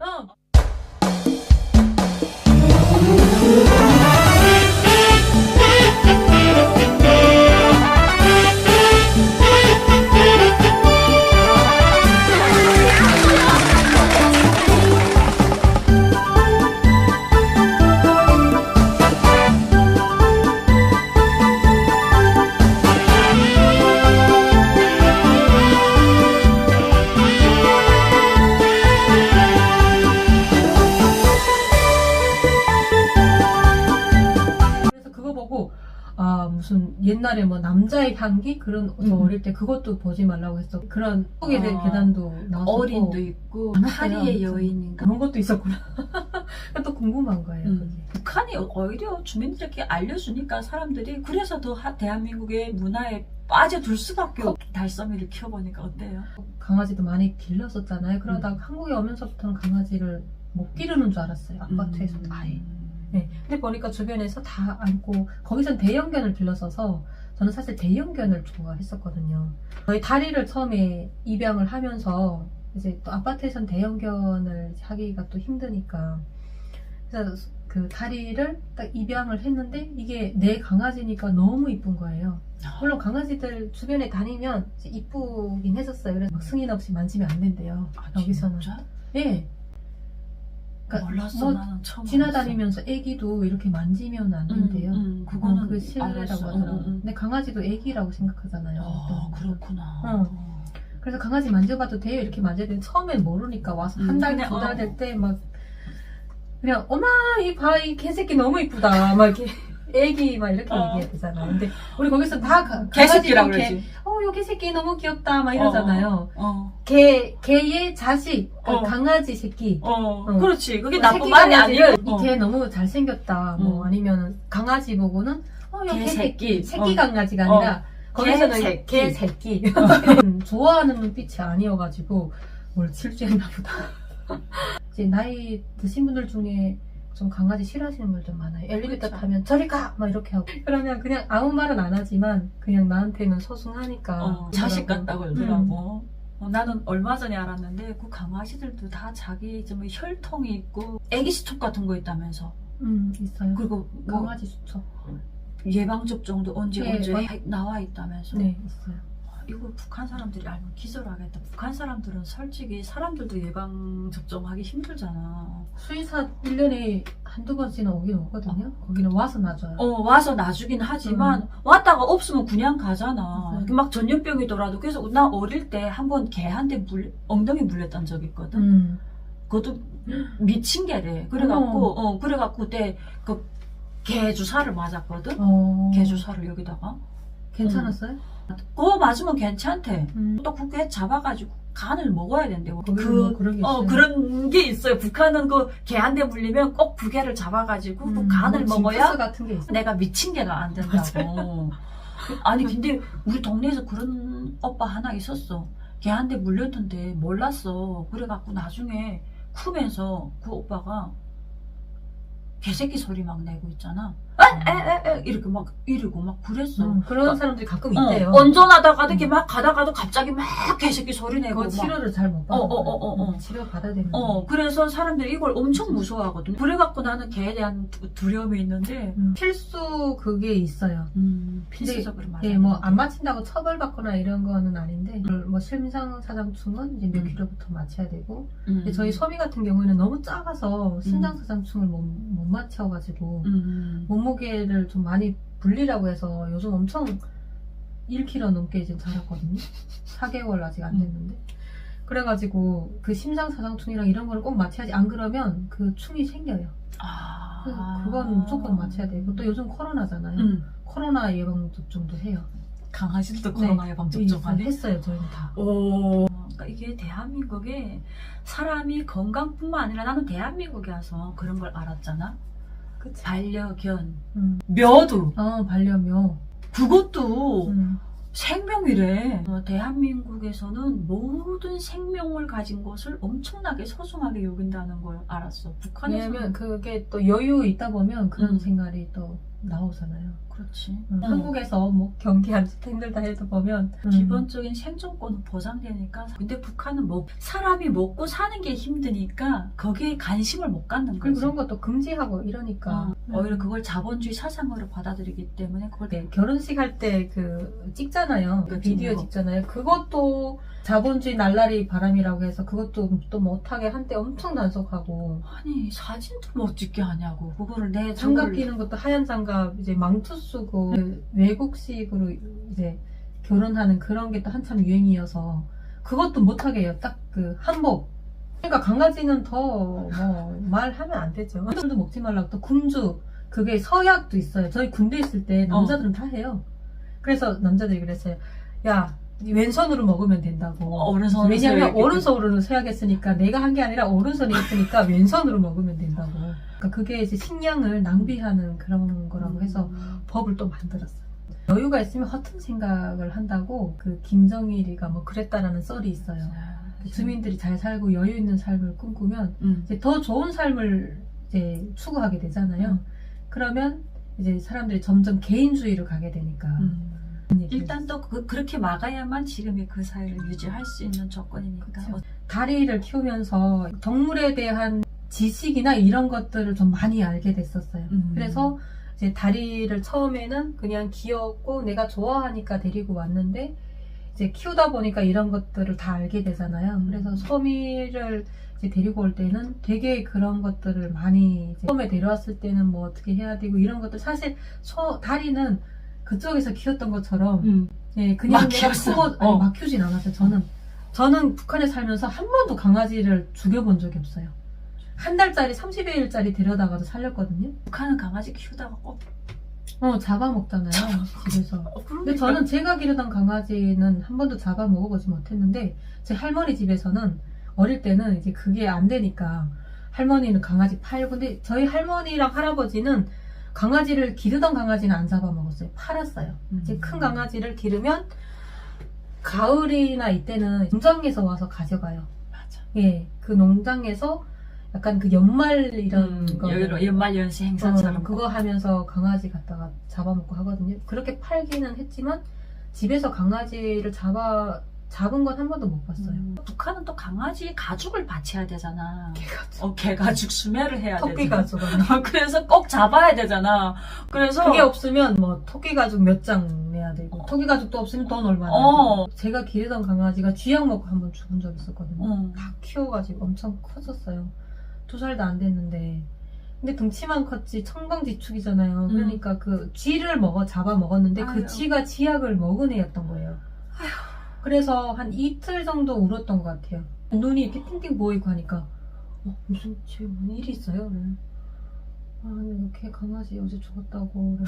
그래서 그거 보고 무슨 옛날에 뭐 남자의 향기 그런 저 어릴 때 그것도 보지 말라고 했어. 그런 속에 대한 계단도 나왔었고 어린도 있고 파리의 여인인가 그런 것도 있었구나. 또 궁금한 거예요. 그게. 북한이 오히려 주민들에게 알려주니까 사람들이 그래서 더 대한민국의 문화에 빠져들 수밖에 없고 달서미를 키워보니까 어때요? 강아지도 많이 길렀었잖아요. 그러다가 한국에 오면서부터는 강아지를 못 기르는 줄 알았어요. 아파트에서 아예. 네. 근데 보니까 주변에서 다 안고 거기선 대형견을 길렀어서 저는 사실 대형견을 좋아했었거든요. 저희 다리를 처음에 입양을 하면서 이제 또 아파트에선 대형견을 하기가 또 힘드니까 그래서 그 다리를 딱 입양을 했는데 이게 내 강아지니까 너무 이쁜 거예요. 물론 강아지들 주변에 다니면 이쁘긴 했었어요. 그래서 막 승인 없이 만지면 안 된대요. 여기서는. 진짜? 예. 그러니까 몰랐어. 뭐 나는 처음 지나다니면서 애기도 이렇게 만지면 안 된대요. 그거는 그 실내라고 알았어. 하더라고요. 근데 강아지도 애기라고 생각하잖아요. 어떤 분들은. 그렇구나. 그래서 강아지 만져봐도 돼요? 이렇게 만져야 되는데 처음엔 모르니까 와서 한 달, 그냥, 두 달 될 때 막 그냥 엄마 이 개새끼 너무 이쁘다 막 이렇게 애기 막 이렇게 얘기해야 되잖아요. 근데 우리 거기서 다 개새끼라고 강아지 그러지. 요 개새끼 너무 귀엽다 막 이러잖아요. 어. 개의 자식, 강아지 새끼. 그렇지. 그게 뭐 나쁜 새끼 말이 강아지, 아니에요. 이 개 너무 잘생겼다. 뭐 아니면 강아지 보고는 요 개새끼. 새끼 강아지가 아니라 거기서는 개새끼. 개새끼. 좋아하는 눈빛이 아니어가지고 뭘 실수했나 보다. 이제 나이 드신 분들 중에 좀 강아지 싫어하시는 분들 많아요. 엘리베이터 그렇죠. 타면 저리 가! 막 이렇게 하고. 그러면 그냥 아무 말은 안 하지만 그냥 나한테는 소중하니까. 자식 그러더라고. 같다고 그러더라고. 나는 얼마 전에 알았는데 그 강아지들도 다 자기 좀 혈통이 있고 애기 수첩 같은 거 있다면서. 있어요. 그리고 뭐 강아지 수첩. 예방접종도 언제 네, 나와 있다면서. 네, 있어요. 이거 북한 사람들이 알면 기절하겠다. 북한 사람들은 솔직히 사람들도 예방접종하기 힘들잖아. 수의사 1년에 한두 번씩은 오긴 오거든요. 거기는 와서 놔줘요. 와서 놔주긴 하지만 왔다가 없으면 그냥 가잖아. 네. 막 전염병이더라도. 그래서 나 어릴 때 한 번 개 한 대 엉덩이 물렸던 적이 있거든. 그것도 미친 개래. 그래갖고 그때 그 개 주사를 맞았거든. 개 주사를 여기다가. 괜찮았어요? 그거 맞으면 괜찮대. 또 그게 잡아가지고 간을 먹어야 된대요. 거기는 그런 게 있어요. 그런 게 있어요. 북한은 그 개 한 대 물리면 꼭 그 개를 잡아가지고 그 간을 먹어야 징크스 같은 게 있어요. 내가 미친 개가 안 된다고. 아니 근데 우리 동네에서 그런 오빠 하나 있었어. 개 한 대 물렸는데 몰랐어. 그래갖고 나중에 크면서 그 오빠가 개새끼 소리 막 내고 있잖아. 에 이렇게 막 이러고 막 그랬어. 그런 사람들이 가끔 있대요. 운전하다가 이렇게 막 가다가도 갑자기 막 개새끼 소리 내고 그거 막. 치료를 잘 못 받아. 치료 받아야 되는데. 그래서 사람들이 이걸 엄청 무서워하거든. 그래갖고 나는 개에 대한 두려움이 있는데. 필수 그게 있어요. 필수적으로 맞아. 네, 뭐 안 맞힌다고 처벌받거나 이런 거는 아닌데, 뭐 심장사상충은 이제 몇 킬로부터 맞춰야 되고, 근데 저희 소미 같은 경우에는 너무 작아서 심장사상충을 못 맞춰가지고 몸무게를 좀 많이 불리라고 해서 요즘 엄청 1kg 넘게 이제 자랐거든요. 4개월 아직 안 됐는데. 그래가지고 그 심장사상충이랑 이런 거를 꼭 맞춰야지. 안 그러면 그 충이 생겨요. 그건 무조건 맞춰야 되고, 또 요즘 코로나잖아요. 코로나 예방접종도 해요. 강아지들도 코로나 예방접종 하네? 했어요, 저희는 다. 그러니까 이게 대한민국에 사람이 건강뿐만 아니라 나는 대한민국에 와서 그런 걸 알았잖아. 그치. 반려견, 묘도. 반려묘. 그것도 생명이래. 대한민국에서는 모든 생명을 가진 것을 엄청나게 소중하게 여긴다는 걸 알았어. 북한에서는. 왜냐면 그게 또 여유 있다 보면 그런 생각이 또 나오잖아요. 그렇지. 한국에서 뭐 경기 안 좋다 힘들다 해도 보면 기본적인 생존권은 보장되니까. 근데 북한은 뭐 사람이 먹고 사는 게 힘드니까 거기에 관심을 못 갖는 거지. 그리고 그런 것도 금지하고 이러니까 오히려 그걸 자본주의 사상으로 받아들이기 때문에 그걸 결혼식 할 때 그 찍잖아요. 그 비디오 거. 찍잖아요. 그것도 자본주의 날라리 바람이라고 해서 그것도 또 못하게 한때 엄청 단속하고. 아니 사진도 못 찍게 하냐고. 그거를 내 장갑 끼는 것도 하얀 장갑 이제 망토 쓰고 그 외국식으로 이제 결혼하는 그런 게 또 한참 유행이어서 그것도 못하게 해요. 딱 그 한복. 그러니까 강아지는 더 뭐 말하면 안 되죠. 술도 먹지 말라고. 또 굶주 그게 서약도 있어요. 저희 군대 있을 때 남자들은 다 해요. 그래서 남자들이 그랬어요. 야, 왼손으로 먹으면 된다고. 오른손으로 왜냐면 오른손으로 서약했으니까 내가 한 게 아니라 오른손이 했으니까 왼손으로 먹으면 된다고. 그러니까 그게 이제 식량을 낭비하는 그런 거라고 해서 법을 또 만들었어요. 여유가 있으면 허튼 생각을 한다고 그 김정일이가 뭐 그랬다라는 썰이 있어요. 주민들이 잘 살고 여유 있는 삶을 꿈꾸면 이제 더 좋은 삶을 이제 추구하게 되잖아요. 그러면 이제 사람들이 점점 개인주의로 가게 되니까. 일단 또 그렇게 막아야만 지금의 그 사회를 유지할 수 있는 조건이니까. 그렇죠. 다리를 키우면서 동물에 대한 지식이나 이런 것들을 좀 많이 알게 됐었어요. 그래서 이제 다리를 처음에는 그냥 귀엽고 내가 좋아하니까 데리고 왔는데 이제 키우다 보니까 이런 것들을 다 알게 되잖아요. 그래서 소미를 이제 데리고 올 때는 되게 그런 것들을 많이 이제 처음에 데려왔을 때는 뭐 어떻게 해야 되고 이런 것들 사실 다리는 그쪽에서 키웠던 것처럼 예, 그냥 막 내가 키웠어. 크고 아니, 막 키우진 않았어요. 저는 북한에 살면서 한 번도 강아지를 죽여본 적이 없어요. 한 달짜리 30여일짜리 데려다가도 살렸거든요. 북한은 강아지 키우다가 꼭 잡아먹잖아요. 집에서. 근데 저는 제가 기르던 강아지는 한 번도 잡아먹어보지 못했는데 제 할머니 집에서는 어릴 때는 이제 그게 안 되니까 할머니는 강아지 팔고 근데 저희 할머니랑 할아버지는 강아지를 기르던 강아지는 안 잡아먹었어요. 팔았어요. 이제 큰 강아지를 기르면 가을이나 이때는 농장에서 와서 가져가요. 맞아. 예, 그 농장에서 약간 그 연말 이런 거 연말 연시 행사처럼 그거 하면서 강아지 갖다가 잡아먹고 하거든요. 그렇게 팔기는 했지만 집에서 강아지를 잡은 건 한 번도 못 봤어요. 북한은 또 강아지 가죽을 받쳐야 되잖아. 개가죽. 개가죽 수매를 해야 토끼 되잖아. 가죽. 그래서 꼭 잡아야 되잖아. 그래서 그게 없으면 뭐 토끼 가죽 몇 장 내야 되고 토끼 가죽도 없으면 돈 얼마나 내고 제가 기르던 강아지가 쥐약 먹고 한 번 죽은 적 있었거든요. 다 키워가지고 엄청 커졌어요. 2살도 안 됐는데 근데 등치만 컸지 청방지축이잖아요. 그러니까 그 쥐를 잡아 먹었는데 그 쥐가 쥐약을 먹은 애였던 거예요. 그래서 한 이틀 정도 울었던 것 같아요. 눈이 이렇게 띵띵 보이고 하니까 무슨 일이 있어요? 이렇게 강아지 어제 죽었다고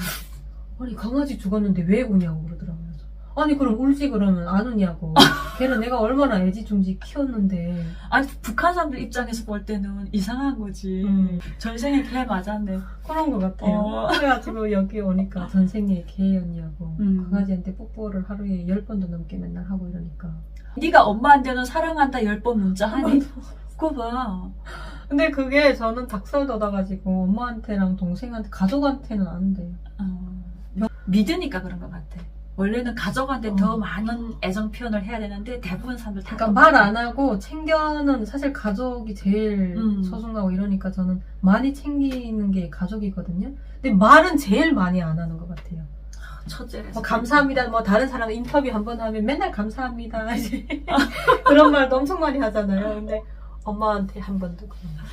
아니 강아지 죽었는데 왜 우냐고 그러더라고요. 아니 그럼 울지 그러면 안 우냐고. 걔는 내가 얼마나 애지중지 키웠는데. 아니 북한 사람들 입장에서 볼 때는 이상한 거지. 전생에 개 맞았네. 그런 것 같아요. 그래가지고 여기 오니까 전생에 개였냐고. 강아지한테 뽀뽀를 하루에 10번도 넘게 맨날 하고 이러니까. 네가 엄마한테는 사랑한다 10번 문자 하니? 그거 봐. 근데 그게 저는 닭살 돋아가지고 엄마한테랑 동생한테, 가족한테는 안 돼요. 믿으니까 그런 것 같아. 원래는 가족한테 더 많은 애정 표현을 해야 되는데 대부분 사람들 다 그러니까 말 안 하고 챙겨는 사실 가족이 제일 소중하고 이러니까 저는 많이 챙기는 게 가족이거든요. 근데 말은 제일 많이 안 하는 것 같아요. 첫째라서. 뭐 감사합니다. 뭐 다른 사람 인터뷰 한번 하면 맨날 감사합니다. 이제 그런 말도 엄청 많이 하잖아요. 근데 엄마한테 한 번도 그런 말.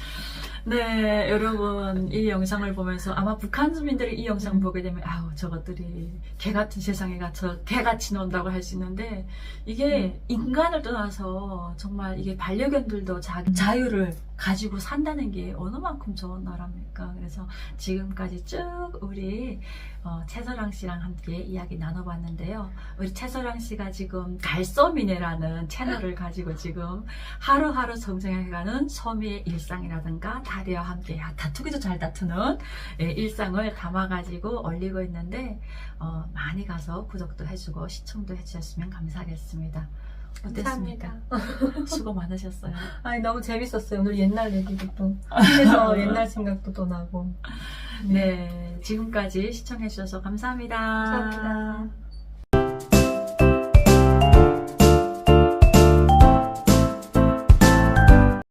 네, 여러분 이 영상을 보면서 아마 북한 주민들이 이 영상 보게 되면 아우 저것들이 개 같은 세상에 갇혀 개같이 논다고 할 수 있는데 이게 인간을 떠나서 정말 이게 반려견들도 자기 자유를 가지고 산다는 게 어느 만큼 좋은 나라입니까? 그래서 지금까지 쭉 우리 최서랑 씨랑 함께 이야기 나눠봤는데요. 우리 최서랑 씨가 지금 달소미네라는 채널을 가지고 지금 하루하루 성장해가는 소미의 일상이라든가 다리와 함께 다투기도 잘 다투는 일상을 담아가지고 올리고 있는데 많이 가서 구독도 해주고 시청도 해주셨으면 감사하겠습니다. 어땠습니까? 수고 많으셨어요. 아니 너무 재밌었어요. 오늘 옛날 얘기도 또 해서 옛날 생각도 또 나고. 네, 지금까지 시청해주셔서 감사합니다. 감사합니다.